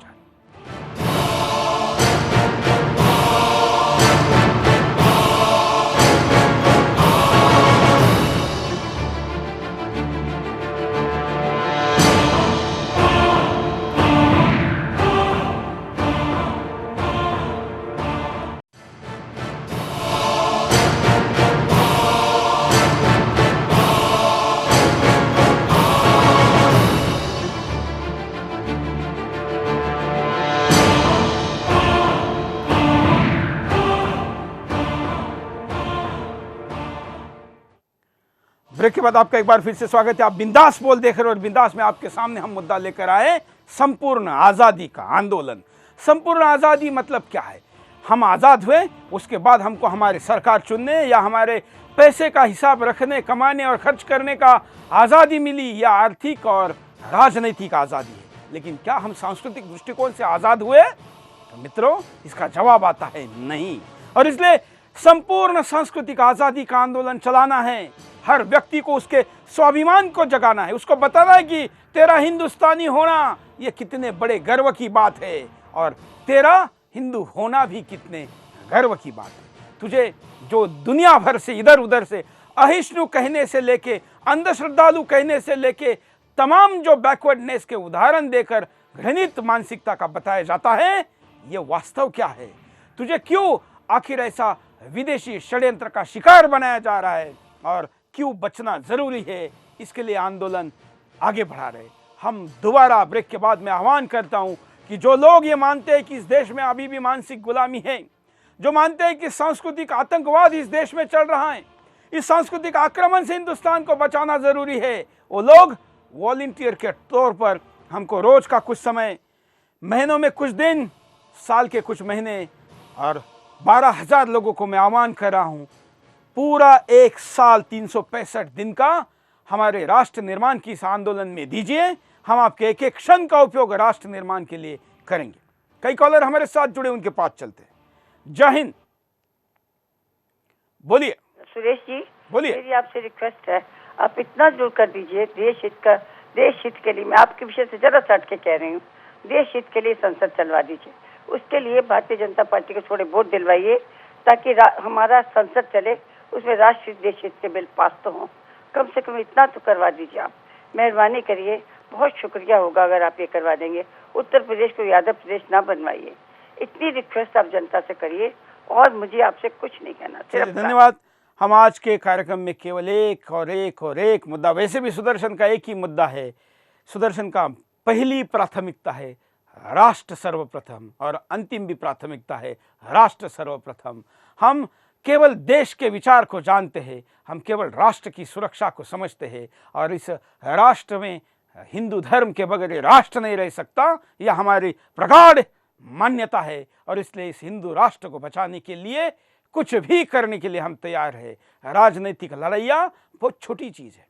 ब्रेक के बाद आपका एक बार फिर से स्वागत है। आप बिंदास बोल देख रहे हो और बिंदास में आपके सामने हम मुद्दा लेकर आए, संपूर्ण आजादी का आंदोलन। संपूर्ण आजादी मतलब क्या है? हम आजाद हुए, उसके बाद हमको हमारे सरकार चुनने या हमारे पैसे का हिसाब रखने, कमाने और खर्च करने का आजादी मिली, या आर्थिक और राजनीतिक आजादी है। लेकिन क्या हम सांस्कृतिक दृष्टिकोण से आजाद हुए? तो मित्रों, इसका जवाब आता है नहीं। और इसलिए संपूर्ण सांस्कृतिक आजादी का आंदोलन चलाना है। हर व्यक्ति को उसके स्वाभिमान को जगाना है, उसको बताना है कि तेरा हिंदुस्तानी होना ये कितने बड़े गर्व की बात है और तेरा हिंदू होना भी कितने गर्व की बात है। तुझे जो दुनिया भर से इधर उधर से अहिष्णु कहने से लेके, अंधश्रद्धालु कहने से लेके, तमाम जो बैकवर्डनेस के उदाहरण देकर घृणित मानसिकता का बताया जाता है, ये वास्तव क्या है? तुझे क्यों आखिर ऐसा विदेशी षड्यंत्र का शिकार बनाया जा रहा है और क्यों बचना जरूरी है? इसके लिए आंदोलन आगे बढ़ा रहे। हम दोबारा ब्रेक के बाद में आह्वान करता हूं कि जो लोग ये मानते हैं कि इस देश में अभी भी मानसिक गुलामी है, जो मानते हैं कि सांस्कृतिक आतंकवाद इस देश में चल रहा है, इस सांस्कृतिक आक्रमण से हिंदुस्तान को बचाना जरूरी है, वो लोग वॉलंटियर के तौर पर हमको रोज का कुछ समय, महीनों में कुछ दिन, साल के कुछ महीने और 12,000 लोगों को मैं आह्वान कर रहा हूं, पूरा एक साल 365 दिन का हमारे राष्ट्र निर्माण की इस आंदोलन में दीजिए। हम आपके एक एक क्षण का उपयोग राष्ट्र निर्माण के लिए करेंगे। कई कॉलर हमारे साथ जुड़े, उनके पास चलते हैं। जय हिंद, बोलिए।
सुरेश जी,
बोलिए।
मेरी आपसे रिक्वेस्ट है, आप इतना जोर कर दीजिए देश हित के लिए। मैं आपके विषय से जरा हट के कह रही हूँ, देश हित के लिए संसद चलवा दीजिए। उसके लिए भारतीय जनता पार्टी को थोड़े वोट दिलवाइए ताकि हमारा संसद चले, उसमें राष्ट्रीय देश हित के बिल पास तो हों। कम से कम इतना तो करवा दीजिए आप, मेहरबानी करिए। बहुत शुक्रिया होगा अगर आप ये करवा देंगे। उत्तर प्रदेश को यादव प्रदेश ना बनवाइए, इतनी रिक्वेस्ट आप जनता से करिए। और मुझे आपसे कुछ नहीं कहना, सिर्फ
धन्यवाद। हम आज के कार्यक्रम में केवल एक और एक मुद्दा, वैसे भी सुदर्शन का एक ही मुद्दा है। सुदर्शन का पहली प्राथमिकता है राष्ट्र सर्वप्रथम और अंतिम भी प्राथमिकता है राष्ट्र सर्वप्रथम। हम केवल देश के विचार को जानते हैं, हम केवल राष्ट्र की सुरक्षा को समझते हैं, और इस राष्ट्र में हिंदू धर्म के बगैर ये राष्ट्र नहीं रह सकता, यह हमारी प्रगाढ़ मान्यता है। और इसलिए इस हिंदू राष्ट्र को बचाने के लिए कुछ भी करने के लिए हम तैयार हैं। राजनीतिक लड़ाइयाँ बहुत छोटी चीज़ है,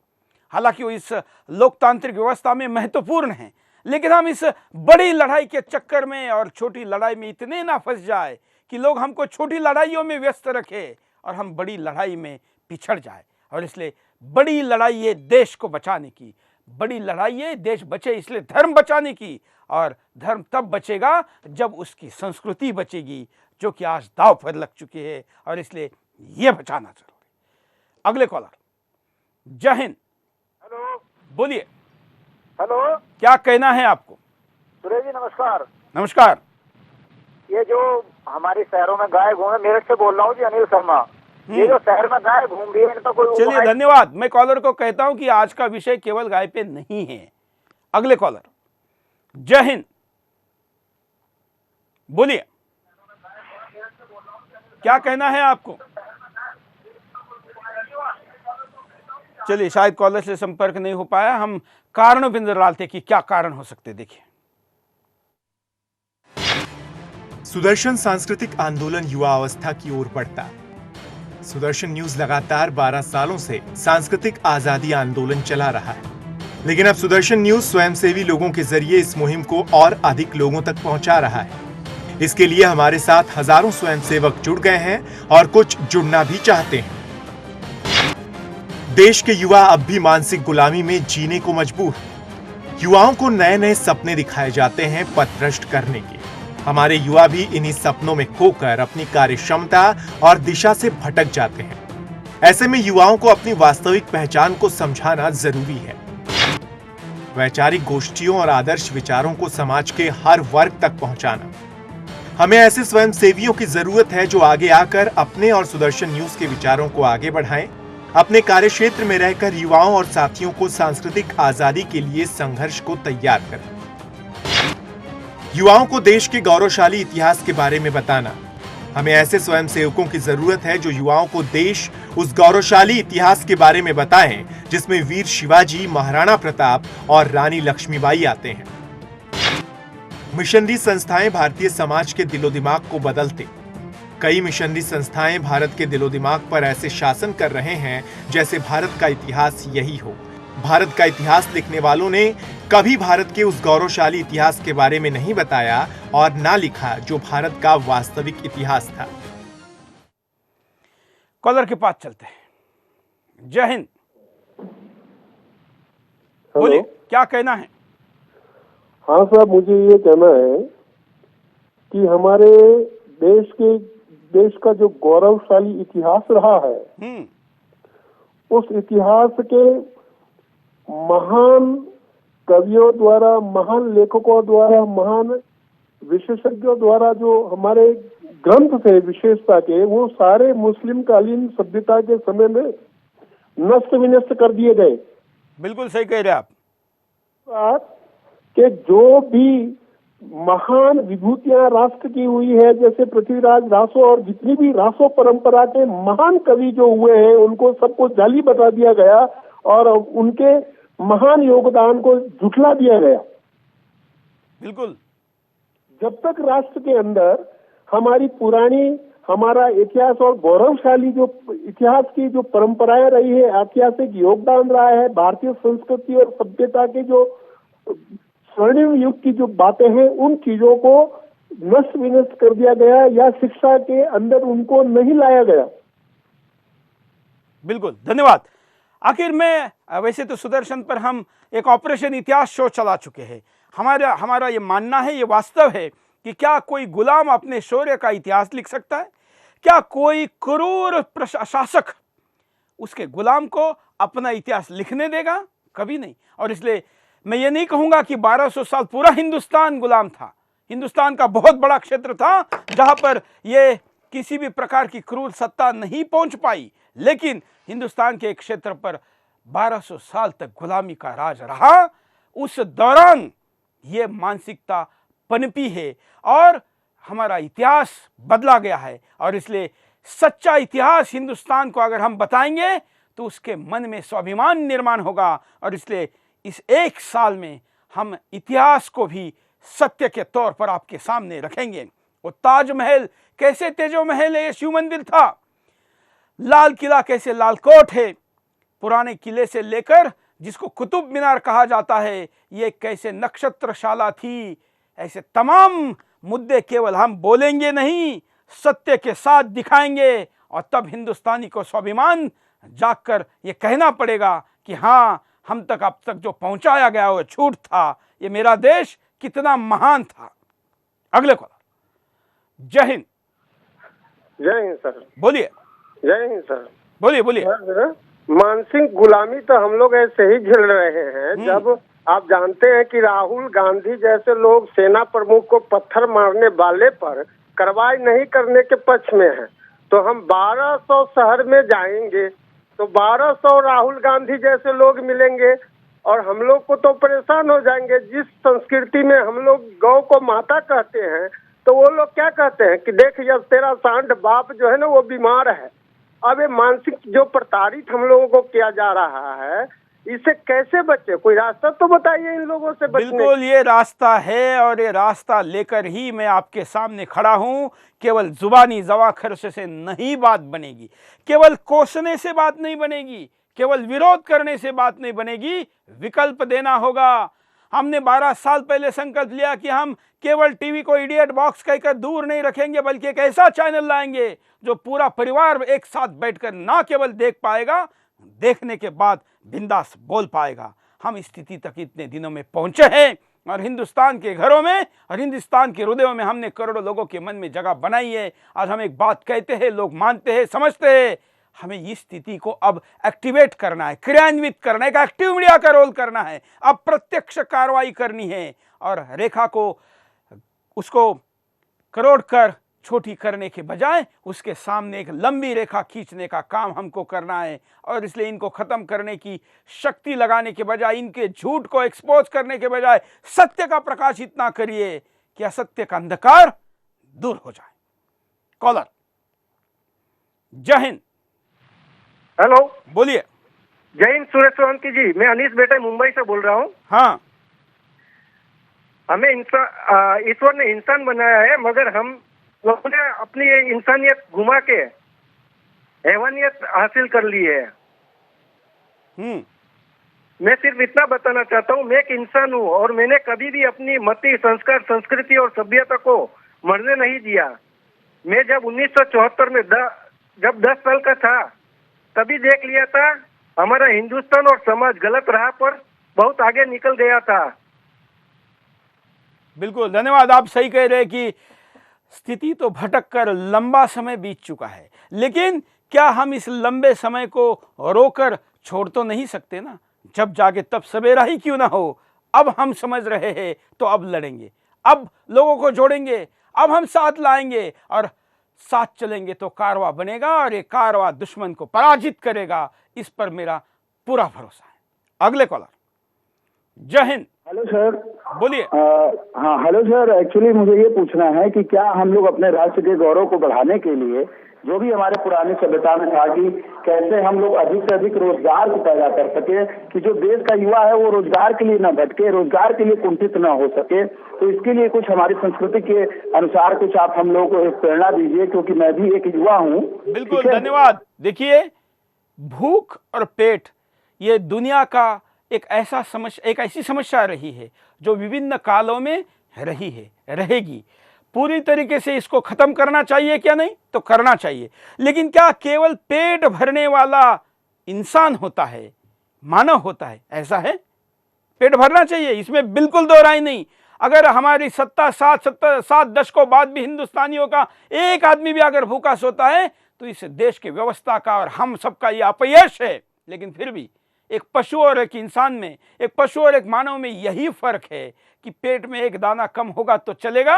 हालांकि वो इस लोकतांत्रिक व्यवस्था में महत्वपूर्ण है, लेकिन हम इस बड़ी लड़ाई के चक्कर में और छोटी लड़ाई में इतने ना फंस जाए कि लोग हमको छोटी लड़ाइयों में व्यस्त रखें और हम बड़ी लड़ाई में पिछड़ जाए। और इसलिए बड़ी लड़ाई है देश को बचाने की, बड़ी लड़ाई है देश बचे इसलिए धर्म बचाने की। और धर्म तब बचेगा जब उसकी संस्कृति बचेगी, जो कि आज दांव पर लग चुकी है, और इसलिए यह बचाना जरूरी। अगले कॉलर, जय हिंद।
हेलो,
बोलिए।
हेलो,
क्या कहना है आपको?
सुरेश जी नमस्कार।
नमस्कार।
ये जो हमारे शहरों में गाय घूमे, मेरठ से बोल रहा हूँ जी, अनिल शर्मा। ये जो शहर में गाय घूम रही है, इनका कोई
चलिए धन्यवाद। मैं कॉलर को कहता हूं कि आज का विषय केवल गाय पे नहीं है। अगले कॉलर, जय हिंद, बोलिए। क्या कहना है आपको? चलिए, शायद कॉलर से संपर्क नहीं हो पाया। हम कारणों पर नजर डालते कि क्या कारण हो सकते। देखिए,
सुदर्शन सांस्कृतिक आंदोलन युवा अवस्था की ओर बढ़ता। सुदर्शन न्यूज लगातार 12 सालों से सांस्कृतिक आजादी आंदोलन चला रहा है, लेकिन अब सुदर्शन न्यूज स्वयंसेवी लोगों के जरिए इस मुहिम को और अधिक लोगों तक पहुंचा रहा है। इसके लिए हमारे साथ हजारों स्वयंसेवक जुड़ गए हैं और कुछ जुड़ना भी चाहते हैं। देश के युवा अब भी मानसिक गुलामी में जीने को मजबूर हैं। युवाओं को नए नए सपने दिखाए जाते हैं पथभ्रष्ट करने के। हमारे युवा भी इन्हीं सपनों में खोकर अपनी कार्य क्षमता और दिशा से भटक जाते हैं। ऐसे में युवाओं को अपनी वास्तविक पहचान को समझाना जरूरी है। वैचारिक गोष्ठियों और आदर्श विचारों को समाज के हर वर्ग तक पहुंचाना। हमें ऐसे स्वयंसेवियों की जरूरत है जो आगे आकर अपने और सुदर्शन न्यूज के विचारों को आगे बढ़ाएं, अपने कार्य क्षेत्र में रहकर युवाओं और साथियों को सांस्कृतिक आजादी के लिए संघर्ष को तैयार करें। युवाओं को देश के गौरवशाली इतिहास के बारे में बताना। हमें ऐसे स्वयंसेवकों की जरूरत है जो युवाओं को देश उस गौरवशाली इतिहास के बारे में बताएं जिसमें वीर शिवाजी, महाराणा प्रताप और रानी लक्ष्मीबाई आते हैं। मिशनरी संस्थाएं भारतीय समाज के दिलो दिमाग को बदलते। कई मिशनरी संस्थाएं भारत के दिलो दिमाग पर ऐसे शासन कर रहे हैं जैसे भारत का इतिहास यही हो। भारत का इतिहास लिखने वालों ने कभी भारत के उस गौरवशाली इतिहास के बारे में नहीं बताया और ना लिखा जो भारत का वास्तविक इतिहास था।
कॉलर के पास चलते हैं। जय हिंद, बोलिए। क्या कहना है?
हाँ साहब, मुझे ये कहना है कि हमारे देश का जो गौरवशाली इतिहास रहा है, उस इतिहास के महान कवियों द्वारा, महान लेखकों द्वारा, महान विशेषज्ञों द्वारा जो हमारे ग्रंथ थे विशेषता के, वो सारे मुस्लिम कालीन सभ्यता के समय में नष्ट विनष्ट कर दिए गए।
बिल्कुल सही कह रहे आप
कि जो भी महान विभूतियां राष्ट्र की हुई है, जैसे पृथ्वीराज रासो और जितनी भी रासो परंपरा के महान कवि जो हुए हैं, उनको सबको जाली बता दिया गया और उनके महान योगदान को झुठला दिया गया।
बिल्कुल।
जब तक राष्ट्र के अंदर हमारी पुरानी हमारा इतिहास और गौरवशाली जो इतिहास की जो परंपराएं रही है, ऐतिहासिक योगदान रहा है, भारतीय संस्कृति और सभ्यता के जो स्वर्णिम युग की जो बातें हैं, उन चीजों को नष्ट विनष्ट कर दिया गया या शिक्षा के अंदर उनको नहीं लाया गया।
बिल्कुल, धन्यवाद। आखिर में वैसे तो सुदर्शन पर हम एक ऑपरेशन इतिहास शो चला चुके हैं। हमारा ये मानना है, ये वास्तव है कि क्या कोई गुलाम अपने शौर्य का इतिहास लिख सकता है? क्या कोई क्रूर शासक उसके गुलाम को अपना इतिहास लिखने देगा? कभी नहीं। और इसलिए मैं ये नहीं कहूंगा कि 1200 साल पूरा हिंदुस्तान गुलाम था। हिंदुस्तान का बहुत बड़ा क्षेत्र था जहां पर ये किसी भी प्रकार की क्रूर सत्ता नहीं पहुंच पाई, लेकिन हिंदुस्तान के एक क्षेत्र पर 1200 साल तक गुलामी का राज रहा। उस दौरान ये मानसिकता पनपी है और हमारा इतिहास बदला गया है। और इसलिए सच्चा इतिहास हिंदुस्तान को अगर हम बताएंगे तो उसके मन में स्वाभिमान निर्माण होगा। और इसलिए इस एक साल में हम इतिहास को भी सत्य के तौर पर आपके सामने रखेंगे। वो ताजमहल कैसे तेजो महल है, शिव मंदिर था। लाल किला कैसे लालकोट है, पुराने किले से लेकर जिसको कुतुब मीनार कहा जाता है, ये कैसे नक्षत्रशाला थी। ऐसे तमाम मुद्दे केवल हम बोलेंगे नहीं, सत्य के साथ दिखाएंगे। और तब हिंदुस्तानी को स्वाभिमान जागकर ये कहना पड़ेगा कि हाँ, हम तक अब तक जो पहुंचाया गया वो झूठ था। ये मेरा देश कितना महान था। अगले कॉलर। जय हिंद।
जय हिंद सर।
बोलिए।
जय हिंद सर।
बोलिए बोलिए।
मानसिक गुलामी तो हम लोग ऐसे ही झेल रहे हैं। जब आप जानते हैं कि राहुल गांधी जैसे लोग सेना प्रमुख को पत्थर मारने वाले पर कार्रवाई नहीं करने के पक्ष में हैं, तो हम 1200 शहर में जाएंगे तो 1200 राहुल गांधी जैसे लोग मिलेंगे और हम लोग को तो परेशान हो जाएंगे। जिस संस्कृति में हम लोग गौ को माता कहते हैं, तो वो लोग क्या कहते हैं कि देख यह तेरा सांड बाप जो है ना वो बीमार है। अब ये मानसिक जो प्रताड़ित हम लोगों को किया जा रहा है, इससे कैसे बचे? कोई रास्ता तो बताइए इन लोगों से बचने।
बिल्कुल ये रास्ता है और ये रास्ता लेकर ही मैं आपके सामने खड़ा हूं। केवल जुबानी जवा खर्च से नहीं बात बनेगी, केवल कोसने से बात नहीं बनेगी, केवल विरोध करने से बात नहीं बनेगी, विकल्प देना होगा। हमने 12 साल पहले संकल्प लिया कि हम केवल टीवी को इडियट बॉक्स कहकर दूर नहीं रखेंगे, बल्कि एक ऐसा चैनल लाएंगे जो पूरा परिवार एक साथ बैठकर ना केवल देख पाएगा, देखने के बाद बिंदास बोल पाएगा। हम इस स्थिति तक इतने दिनों में पहुंचे हैं और हिंदुस्तान के घरों में और हिंदुस्तान के हृदयों में हमने करोड़ों लोगों के मन में जगह बनाई है। आज हम एक बात कहते हैं, लोग मानते हैं, समझते हैं। हमें इस स्थिति को अब एक्टिवेट करना है, क्रियान्वित करना है, एक्टिव मीडिया का रोल करना है, अब प्रत्यक्ष कार्रवाई करनी है और रेखा को उसको करोड़ कर छोटी करने के बजाय उसके सामने एक लंबी रेखा खींचने का काम हमको करना है। और इसलिए इनको खत्म करने की शक्ति लगाने के बजाय, इनके झूठ को एक्सपोज करने के बजाय सत्य का प्रकाश इतना करिए कि असत्य का अंधकार दूर हो जाए। कॉलर। जय हिंद।
हेलो,
बोलिए।
जय हिंद सुरेश सोलंकी जी, मैं अनीस बेटा मुंबई से बोल रहा हूँ।
हाँ,
हमें ईश्वर ने इंसान बनाया है, मगर हम लोगों ने अपनी इंसानियत घुमा के हैवानियत हासिल कर ली है। मैं सिर्फ इतना बताना चाहता हूँ, मैं एक इंसान हूँ और मैंने कभी भी अपनी मति, संस्कार, संस्कृति और सभ्यता को मरने नहीं दिया। मैं जब 1974 में जब 10 साल का था, तभी देख लिया था हमारा हिंदुस्तान और समाज गलत राह पर बहुत आगे निकल गया था।
बिल्कुल, धन्यवाद। आप सही कह रहे हैं कि स्थिति तो भटक कर लंबा समय बीत चुका है, लेकिन क्या हम इस लंबे समय को रोकर छोड़ तो नहीं सकते ना। जब जागे तब सवेरा ही क्यों ना हो। अब हम समझ रहे हैं तो अब लड़ेंगे, अब लोगों को जोड़ेंगे, अब हम साथ लाएंगे और साथ चलेंगे तो कारवा बनेगा और ये कारवा दुश्मन को पराजित करेगा। इस पर मेरा पूरा भरोसा है। अगले कॉलर। जय हिंद।
Hello sir.
बोलिए।
हाँ हेलो सर, एक्चुअली मुझे ये पूछना है कि क्या हम लोग अपने राष्ट्र के गौरव को बढ़ाने के लिए जो भी हमारे पुरानी सभ्यता में था कि कैसे हम लोग अधिक से अधिक रोजगार को पैदा कर सके, कि जो देश का युवा है वो रोजगार के लिए न भटके, रोजगार के लिए कुंठित न हो सके। तो इसके लिए कुछ हमारी संस्कृति के अनुसार कुछ आप हम लोगों को एक प्रेरणा दीजिए, क्योंकि मैं भी एक युवा हूँ।
बिल्कुल, धन्यवाद। देखिए, भूख और पेट ये दुनिया का एक ऐसी समस्या रही है जो विभिन्न कालों में रही है, रहेगी। पूरी तरीके से इसको खत्म करना चाहिए क्या? नहीं तो करना चाहिए, लेकिन क्या केवल पेट भरने वाला इंसान होता है, मानव होता है? ऐसा है, पेट भरना चाहिए, इसमें बिल्कुल दो राय नहीं। अगर हमारी सत्ता 7 दशकों बाद भी हिंदुस्तानियों का एक आदमी भी अगर भूखा सोता है तो इस देश की व्यवस्था का और हम सबका यह अपयश है। लेकिन फिर भी एक पशु और एक इंसान में, एक पशु और एक मानव में यही फर्क है कि पेट में एक दाना कम होगा तो चलेगा,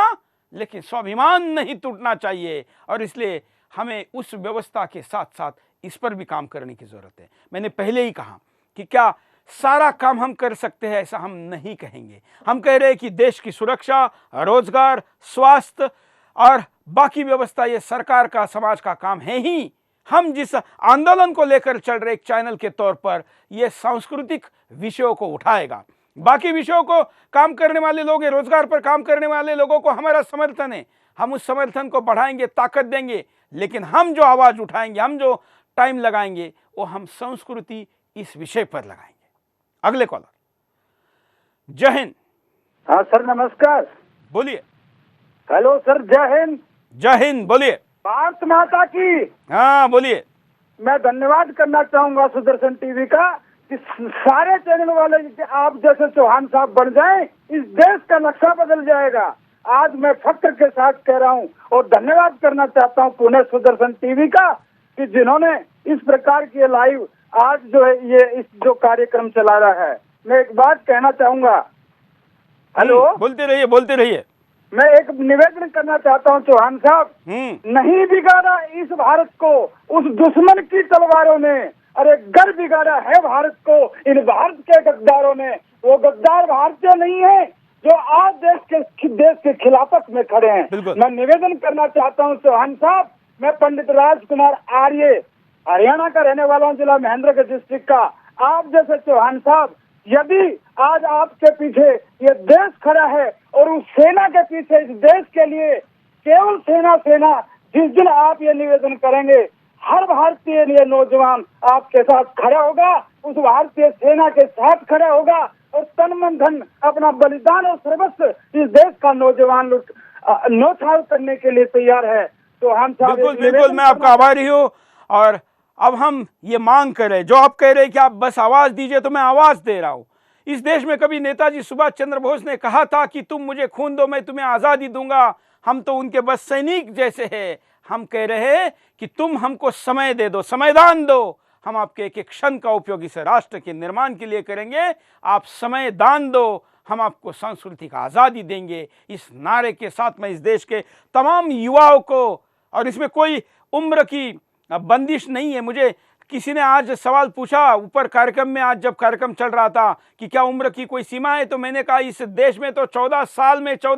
लेकिन स्वाभिमान नहीं टूटना चाहिए। और इसलिए हमें उस व्यवस्था के साथ साथ इस पर भी काम करने की जरूरत है। मैंने पहले ही कहा कि क्या सारा काम हम कर सकते हैं, ऐसा हम नहीं कहेंगे। हम कह रहे हैं कि देश की सुरक्षा, रोजगार, स्वास्थ्य और बाकी व्यवस्था ये सरकार का, समाज का काम है ही। हम जिस आंदोलन को लेकर चल रहे एक चैनल के तौर पर ये सांस्कृतिक विषयों को उठाएगा, बाकी विषयों को काम करने वाले लोग, रोजगार पर काम करने वाले लोगों को हमारा समर्थन है, हम उस समर्थन को बढ़ाएंगे, ताकत देंगे। लेकिन हम जो आवाज उठाएंगे, हम जो टाइम लगाएंगे, वो हम संस्कृति इस विषय पर लगाएंगे। अगले कॉलर, जय हिंद।
हाँ सर, नमस्कार।
बोलिए।
हेलो सर, जय हिंद।
जय हिंद, बोलिए।
भारत माता की।
हाँ बोलिए।
मैं धन्यवाद करना चाहूंगा सुदर्शन टीवी का कि सारे चैनल वाले आप जैसे चौहान साहब बन जाएं, इस देश का नक्शा बदल जाएगा। आज मैं फख्र के साथ कह रहा हूं और धन्यवाद करना चाहता हूं पुणे सुदर्शन टीवी का कि जिन्होंने इस प्रकार की लाइव आज जो है ये इस जो कार्यक्रम चला रहा है। मैं एक बात कहना चाहूंगा। हेलो,
बोलते रहिए, बोलते रहिए।
मैं एक निवेदन करना चाहता हूं चौहान साहब, नहीं बिगाड़ा इस भारत को उस दुश्मन की तलवारों ने, अरे घर बिगाड़ा है भारत को इन भारत के गद्दारों ने। वो गद्दार भारतीय नहीं है जो आज देश के खिलाफत में खड़े हैं। मैं निवेदन करना चाहता हूं चौहान साहब, मैं पंडित राजकुमार आर्य, हरियाणा का रहने वाला हूं, जिला महेंद्रगढ़ डिस्ट्रिक्ट का। आप जैसे चौहान साहब, यदि आज आपके पीछे ये देश खड़ा है और उस सेना के पीछे इस देश के लिए केवल सेना, जिस दिन आप ये निवेदन करेंगे, हर भारतीय ये नौजवान आपके साथ खड़ा होगा, उस भारतीय सेना के साथ खड़ा होगा और तन मन धन अपना बलिदान और सर्वस्व इस देश का नौजवान न्यौछावर करने के लिए तैयार है। तो हम
बिल्कुल, मैं आपका आभारी हूँ। और अब हम ये मांग कर रहे, जो आप कह रहे हैं कि आप बस आवाज दीजिए, तो मैं आवाज दे रहा हूं। इस देश में कभी नेताजी सुभाष चंद्र बोस ने कहा था कि तुम मुझे खून दो, मैं तुम्हें आजादी दूंगा। हम तो उनके बस सैनिक जैसे हैं। हम कह रहे हैं कि तुम हमको समय दे दो, समयदान दो। हम आपके एक एक क्षण का उपयोग इस राष्ट्र के निर्माण के लिए करेंगे। आप समय दान दो, हम आपको सांस्कृतिक आजादी देंगे। इस नारे के साथ मैं इस देश के तमाम युवाओं को, और इसमें कोई उम्र की बंदिश नहीं है। मुझे किसी ने आज सवाल पूछा ऊपर कार्यक्रम में, आज जब कार्यक्रम चल रहा था, कि क्या उम्र की कोई सीमा है? तो मैंने कहा इस देश में तो 14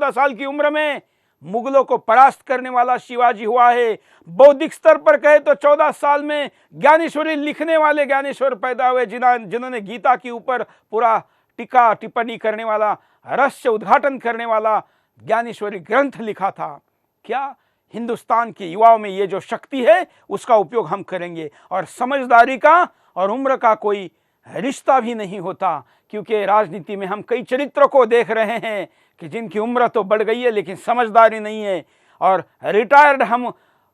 साल की उम्र में मुगलों को परास्त करने वाला शिवाजी हुआ है। बौद्धिक स्तर पर कहे तो 14 साल में ज्ञानेश्वरी लिखने वाले ज्ञानेश्वर पैदा हुए, जिन्होंने गीता के ऊपर पूरा टीका टिप्पणी करने वाला, रहस्य उद्घाटन करने वाला ज्ञानेश्वरी ग्रंथ लिखा था। क्या हिंदुस्तान के युवाओं में ये जो शक्ति है उसका उपयोग हम करेंगे। और समझदारी का और उम्र का कोई रिश्ता भी नहीं होता, क्योंकि राजनीति में हम कई चरित्रों को देख रहे हैं कि जिनकी उम्र तो बढ़ गई है लेकिन समझदारी नहीं है। और रिटायर्ड हम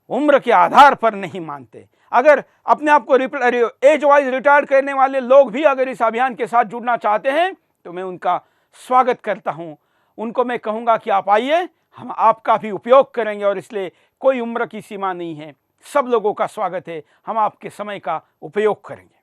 उम्र के आधार पर नहीं मानते। अगर अपने आप को एज वाइज रिटायर्ड करने वाले लोग भी अगर इस अभियान के साथ जुड़ना चाहते हैं तो मैं उनका स्वागत करता हूं। उनको मैं कहूंगा कि आप आइए, हम आपका भी उपयोग करेंगे। और इसलिए कोई उम्र की सीमा नहीं है, सब लोगों का स्वागत है। हम आपके समय का उपयोग करेंगे।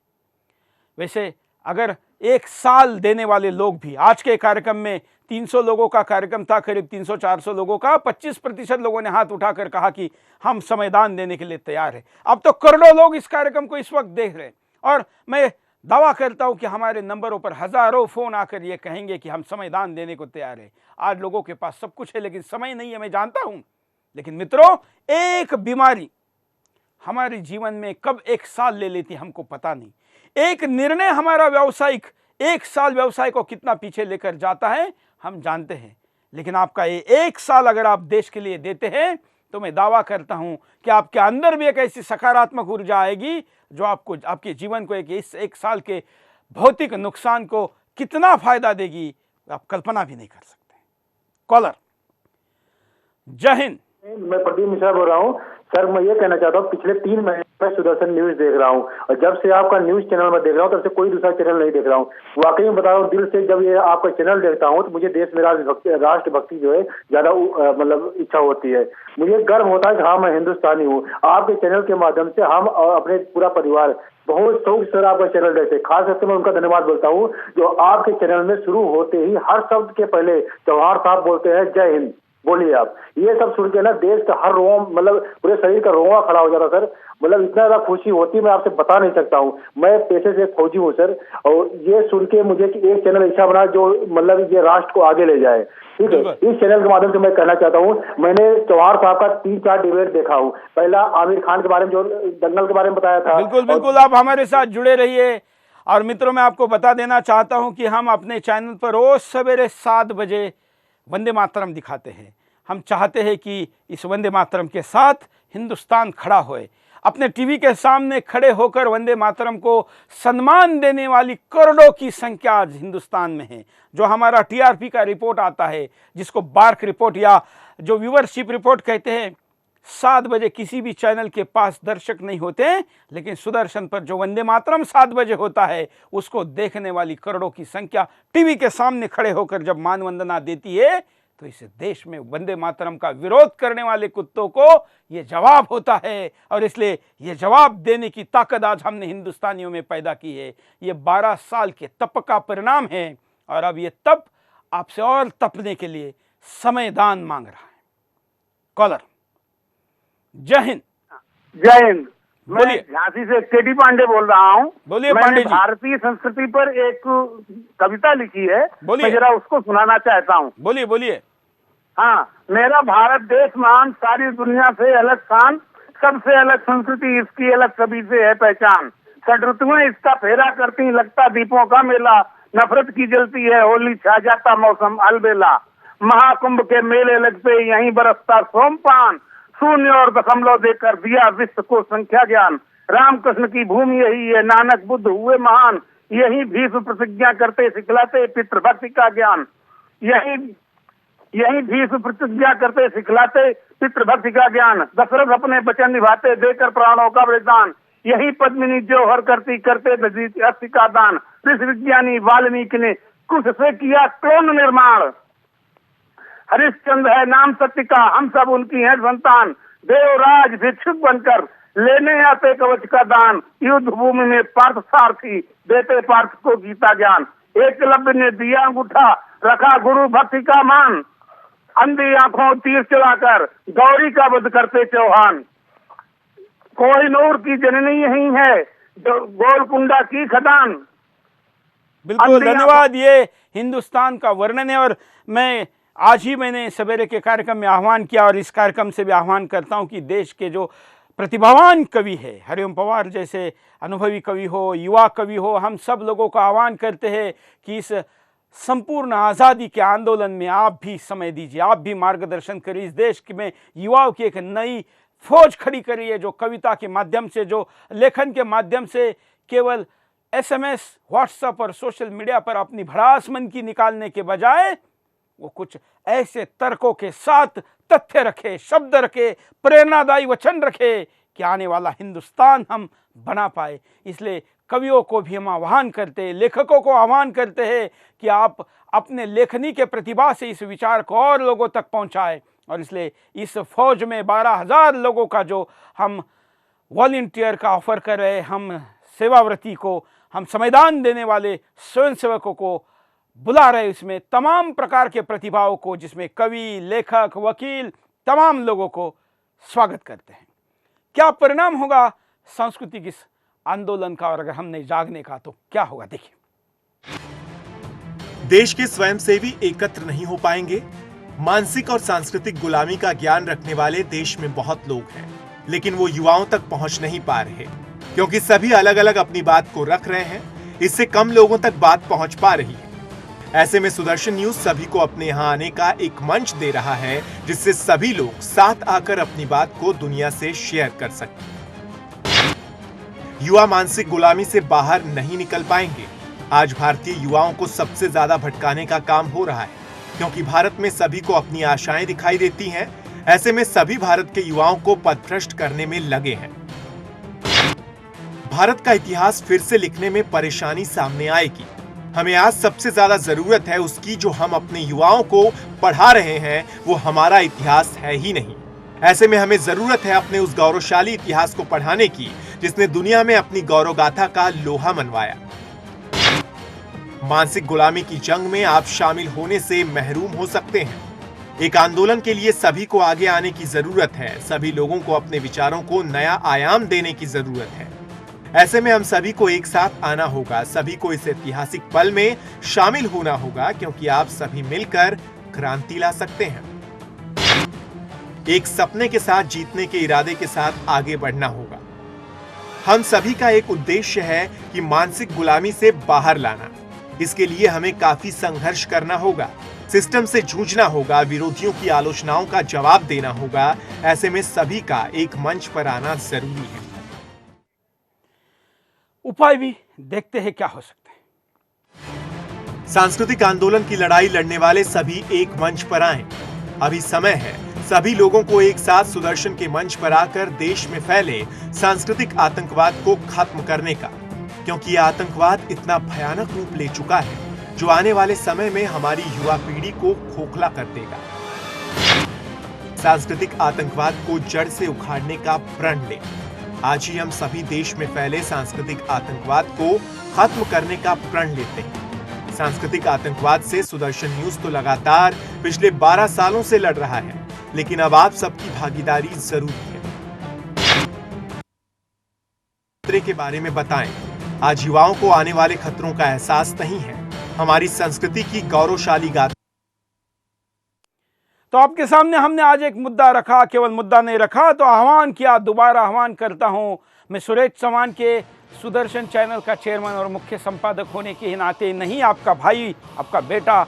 वैसे अगर 1 साल देने वाले लोग भी, आज के कार्यक्रम में 300 लोगों का कार्यक्रम था, करीब 300-400 लोगों का, 25% लोगों ने हाथ उठाकर कहा कि हम समयदान देने के लिए तैयार है। अब तो करोड़ों लोग इस कार्यक्रम को इस वक्त देख रहे हैं। और मैं दावा करता हूं कि हमारे नंबरों पर हजारों फोन आकर ये कहेंगे कि हम समयदान देने को तैयार है। आज लोगों के पास सब कुछ है लेकिन समय नहीं है, मैं जानता हूं। लेकिन मित्रों, एक बीमारी हमारे जीवन में कब 1 साल ले लेती हमको पता नहीं। एक निर्णय हमारा व्यावसायिक 1 साल व्यवसाय को कितना पीछे लेकर जाता है हम जानते हैं। लेकिन आपका ये 1 साल अगर आप देश के लिए देते हैं तो मैं दावा करता हूं कि आपके अंदर भी एक ऐसी सकारात्मक ऊर्जा आएगी जो आपको आपके जीवन को इस 1 साल के भौतिक नुकसान को कितना फायदा देगी आप कल्पना भी नहीं कर सकते। कॉलर, जय हिंद।
मैं प्रदीप मिश्रा बोल रहा हूँ सर। मैं ये कहना चाहता हूँ, पिछले 3 महीने में सुदर्शन न्यूज देख रहा हूँ और जब से आपका न्यूज चैनल में देख रहा हूँ तब से कोई दूसरा चैनल नहीं देख रहा हूँ। वाकई में बता रहा हूँ, दिल से जब ये आपका चैनल देखता हूँ तो मुझे देश में राष्ट्रभक्ति जो है ज्यादा मतलब इच्छा होती है। मुझे गर्व होता है कि हाँ मैं हिंदुस्तानी हूँ। आपके चैनल के माध्यम से हम और अपने पूरा परिवार बहुत शौक से आपका चैनल देखते हैं। खास करके मैं उनका धन्यवाद बोलता हूँ जो आपके चैनल में शुरू होते ही हर शब्द के पहले चौहान साहब बोलते हैं जय हिंद, बोलिए आप। ये सब सुन के ना देश का हर रोम मतलब पूरे शरीर का रोआ खड़ा हो जाता सर। मतलब इतना ज्यादा खुशी होती है मैं आपसे बता नहीं सकता हूँ। मैं पेशे से फौजी हूँ सर और ये सुन के मुझे कि एक चैनल ऐसा बना जो मतलब ये राष्ट्र को आगे ले जाए। ठीक है, इस चैनल के माध्यम से मैं कहना चाहता हूँ, मैंने चौहान साहब का 3-4 डिबेट देखा हूँ। पहला आमिर खान के बारे में जो दंगल के बारे में बताया था।
बिल्कुल बिल्कुल, आप हमारे साथ जुड़े रहिए। और मित्रों, मैं आपको बता देना चाहता हूँ कि हम अपने चैनल पर रोज सवेरे 7 बजे वंदे मातरम दिखाते हैं। हम चाहते हैं कि इस वंदे मातरम के साथ हिंदुस्तान खड़ा होए। अपने टीवी के सामने खड़े होकर वंदे मातरम को सम्मान देने वाली करोड़ों की संख्या आज हिंदुस्तान में है। जो हमारा टीआरपी का रिपोर्ट आता है, जिसको बार्क रिपोर्ट या जो व्यूवरशिप रिपोर्ट कहते हैं, 7 बजे किसी भी चैनल के पास दर्शक नहीं होते, लेकिन सुदर्शन पर जो वंदे मातरम 7 बजे होता है उसको देखने वाली करोड़ों की संख्या टीवी के सामने खड़े होकर जब मान वंदना देती है तो इस देश में वंदे मातरम का विरोध करने वाले कुत्तों को ये जवाब होता है। और इसलिए ये जवाब देने की ताकत आज हमने हिंदुस्तानियों में पैदा की है। ये 12 साल के तप का परिणाम है और अब ये तप आपसे और तपने के लिए समय दान मांग रहा है। कॉलर, जय हिंद।
जय हिंद। मैं झांसी से केडी पांडे बोल रहा हूँ।
बोलिए
मैंने
पांडे जी।
भारतीय संस्कृति पर एक कविता लिखी है,
बोलिए।
मैं जरा उसको सुनाना चाहता हूँ।
बोलिए बोलिए।
हाँ, मेरा भारत देश महान, सारी दुनिया से अलग शान, सबसे अलग संस्कृति इसकी, अलग सभी से है पहचान। षड्ऋतुएं इसका फेरा करती, लगता दीपों का मेला, नफरत की जलती है होली, छा जाता मौसम अलबेला। महाकुंभ के मेले लगते यहीं बरसता सोमपान, शून्य और दशमलव देकर दिया विश्व को संख्या ज्ञान। रामकृष्ण की भूमि यही है, नानक बुद्ध हुए महान, यही भीष्म प्रतिज्ञा करते सिखलाते पितृभक्ति का ज्ञान। यही भीष्म प्रतिज्ञा करते सिखलाते पितृभक्ति का ज्ञान। दशरथ अपने वचन निभाते देकर प्राणों का बलिदान, यही पद्मिनी जौहर करती करते अस्थि का दान। ऋषि विज्ञानी वाल्मीकि ने कुश से किया क्लोन निर्माण, हरिश्चंद्र है नाम सत्य का, हम सब उनकी हैं संतान। देवराज भिक्षुक बनकर लेने आते कवच का दान, युद्ध भूमि में पार्थ सारथी देते पार्थ को गीता ज्ञान। एकलव्य ने दिया अंगूठा रखा गुरु भक्ति का मान, अंधी आंखों तीर चलाकर गौरी का वध करते चौहान। कोहिनूर की जननी यही है, जो गोलकुंडा की खदान।
बिल्कुल धन्यवाद। ये हिंदुस्तान का वर्णन है और मैं आज ही मैंने सवेरे के कार्यक्रम में आह्वान किया और इस कार्यक्रम से भी आह्वान करता हूं कि देश के जो प्रतिभावान कवि है, हरिओम पवार जैसे अनुभवी कवि हो, युवा कवि हो, हम सब लोगों का आह्वान करते हैं कि इस संपूर्ण आज़ादी के आंदोलन में आप भी समय दीजिए, आप भी मार्गदर्शन करिए। इस देश में युवाओं की एक नई फौज खड़ी करिए जो कविता के माध्यम से, जो लेखन के माध्यम से केवल SMS, व्हाट्सएप और सोशल मीडिया पर अपनी भड़ास मन की निकालने के बजाय वो कुछ ऐसे तर्कों के साथ तथ्य रखे, शब्द रखे, प्रेरणादायी वचन रखे कि आने वाला हिंदुस्तान हम बना पाए। इसलिए कवियों को भी हम आह्वान करते हैं, लेखकों को आह्वान करते हैं कि आप अपने लेखनी के प्रतिभा से इस विचार को और लोगों तक पहुंचाएं। और इसलिए इस फौज में 12,000 लोगों का जो हम वॉलंटियर का ऑफर कर रहे हैं, हम सेवाव्रती को, हम समयदान देने वाले स्वयंसेवकों को बुला रहे, इसमें तमाम प्रकार के प्रतिभाओं को, जिसमें कवि, लेखक, वकील, तमाम लोगों को स्वागत करते हैं। क्या परिणाम होगा सांस्कृतिक इस आंदोलन का, और अगर हमने जागने का तो क्या होगा, देखिए।
देश के स्वयंसेवी एकत्र नहीं हो पाएंगे। मानसिक और सांस्कृतिक गुलामी का ज्ञान रखने वाले देश में बहुत लोग हैं, लेकिन वो युवाओं तक पहुंच नहीं पा रहे क्योंकि सभी अलग अलग अपनी बात को रख रहे हैं। इससे कम लोगों तक बात पहुंच पा रही है। ऐसे में सुदर्शन न्यूज सभी को अपने यहां आने का एक मंच दे रहा है, जिससे सभी लोग साथ आकर अपनी बात को दुनिया से शेयर कर सकें। युवा मानसिक गुलामी से बाहर नहीं निकल पाएंगे। आज भारतीय युवाओं को सबसे ज्यादा भटकाने का काम हो रहा है, क्योंकि भारत में सभी को अपनी आशाएं दिखाई देती हैं। ऐसे में सभी भारत के युवाओं को पथभ्रष्ट करने में लगे हैं। भारत का इतिहास फिर से लिखने में परेशानी सामने आएगी। हमें आज सबसे ज्यादा जरूरत है उसकी, जो हम अपने युवाओं को पढ़ा रहे हैं वो हमारा इतिहास है ही नहीं। ऐसे में हमें जरूरत है अपने उस गौरवशाली इतिहास को पढ़ाने की, जिसने दुनिया में अपनी गौरव गाथा का लोहा मनवाया। मानसिक गुलामी की जंग में आप शामिल होने से महरूम हो सकते हैं। एक आंदोलन के लिए सभी को आगे आने की जरूरत है। सभी लोगों को अपने विचारों को नया आयाम देने की जरूरत है। ऐसे में हम सभी को एक साथ आना होगा, सभी को इस ऐतिहासिक पल में शामिल होना होगा, क्योंकि आप सभी मिलकर क्रांति ला सकते हैं। एक सपने के साथ जीतने के इरादे के साथ आगे बढ़ना होगा। हम सभी का एक उद्देश्य है कि मानसिक गुलामी से बाहर लाना। इसके लिए हमें काफी संघर्ष करना होगा, सिस्टम से जूझना होगा, विरोधियों की आलोचनाओं का जवाब देना होगा। ऐसे में सभी का एक मंच पर आना जरूरी है।
उपाय भी देखते हैं क्या हो सकता है।
सांस्कृतिक आंदोलन की लड़ाई लड़ने वाले सभी एक मंच पर आएं। अभी समय है सभी लोगों को एक साथ सुदर्शन के मंच पर आकर देश में फैले सांस्कृतिक आतंकवाद को खत्म करने का, क्योंकि यह आतंकवाद इतना भयानक रूप ले चुका है जो आने वाले समय में हमारी युवा पीढ़ी को खोखला कर देगा। सांस्कृतिक आतंकवाद को जड़ से उखाड़ने का प्रण लें। आज ही हम सभी देश में फैले सांस्कृतिक आतंकवाद को खत्म करने का प्रण लेते हैं। सांस्कृतिक आतंकवाद से सुदर्शन न्यूज तो लगातार पिछले 12 सालों से लड़ रहा है, लेकिन अब आप सबकी भागीदारी जरूरी है। खतरे के बारे में बताएं। आज युवाओं को आने वाले खतरों का एहसास नहीं है। हमारी संस्कृति की गौरवशाली गाथा।
तो आपके सामने हमने आज एक मुद्दा रखा, केवल मुद्दा नहीं रखा तो आह्वान किया। दोबारा आह्वान करता हूं, मैं सुरेश चौहान के सुदर्शन चैनल का चेयरमैन और मुख्य संपादक होने के नाते नहीं, आपका भाई, आपका बेटा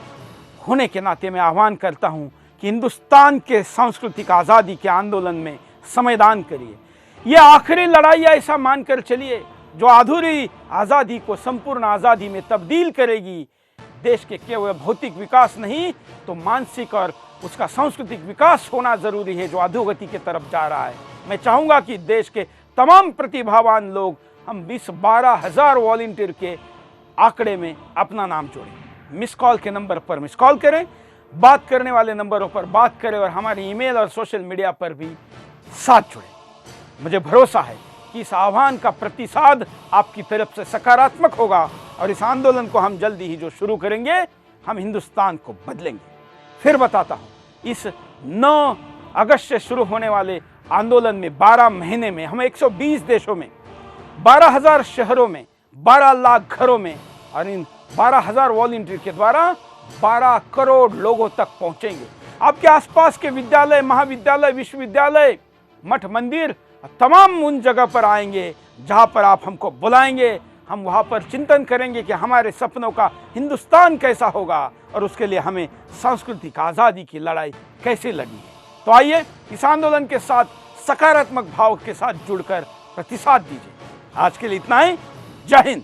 होने के नाते मैं आह्वान करता हूं कि हिंदुस्तान के सांस्कृतिक आज़ादी के आंदोलन में समयदान करिए। यह आखिरी लड़ाई ऐसा मानकर चलिए जो अधूरी आज़ादी को संपूर्ण आज़ादी में तब्दील करेगी। देश के केवल भौतिक विकास नहीं तो मानसिक और उसका सांस्कृतिक विकास होना जरूरी है, जो अधोगति की तरफ जा रहा है। मैं चाहूंगा कि देश के तमाम प्रतिभावान लोग हम 20-12 हजार वॉलंटियर के आंकड़े में अपना नाम जोड़ें। मिस कॉल के नंबर पर मिस कॉल करें, बात करने वाले नंबरों पर बात करें और हमारी ईमेल और सोशल मीडिया पर भी साथ जुड़ें। मुझे भरोसा है कि इस आह्वान का प्रतिसाद आपकी तरफ से सकारात्मक होगा और इस आंदोलन को हम जल्दी ही जो शुरू करेंगे, हम हिंदुस्तान को बदलेंगे। फिर बताता हूं, इस 9 अगस्त से शुरू होने वाले आंदोलन में 12 महीने में हम 120 देशों में 12,000 शहरों में 12 लाख घरों में और इन 12,000 वॉलंटियर के द्वारा 12 करोड़ लोगों तक पहुंचेंगे। आपके आसपास के विद्यालय, महाविद्यालय, विश्वविद्यालय, मठ, मंदिर, तमाम उन जगह पर आएंगे जहां पर आप हमको बुलाएंगे। हम वहां पर चिंतन करेंगे कि हमारे सपनों का हिंदुस्तान कैसा होगा और उसके लिए हमें सांस्कृतिक आज़ादी की लड़ाई कैसे लड़नी है। तो आइए इस आंदोलन के साथ सकारात्मक भाव के साथ जुड़कर प्रतिसाद दीजिए। आज के लिए इतना ही। जय हिंद।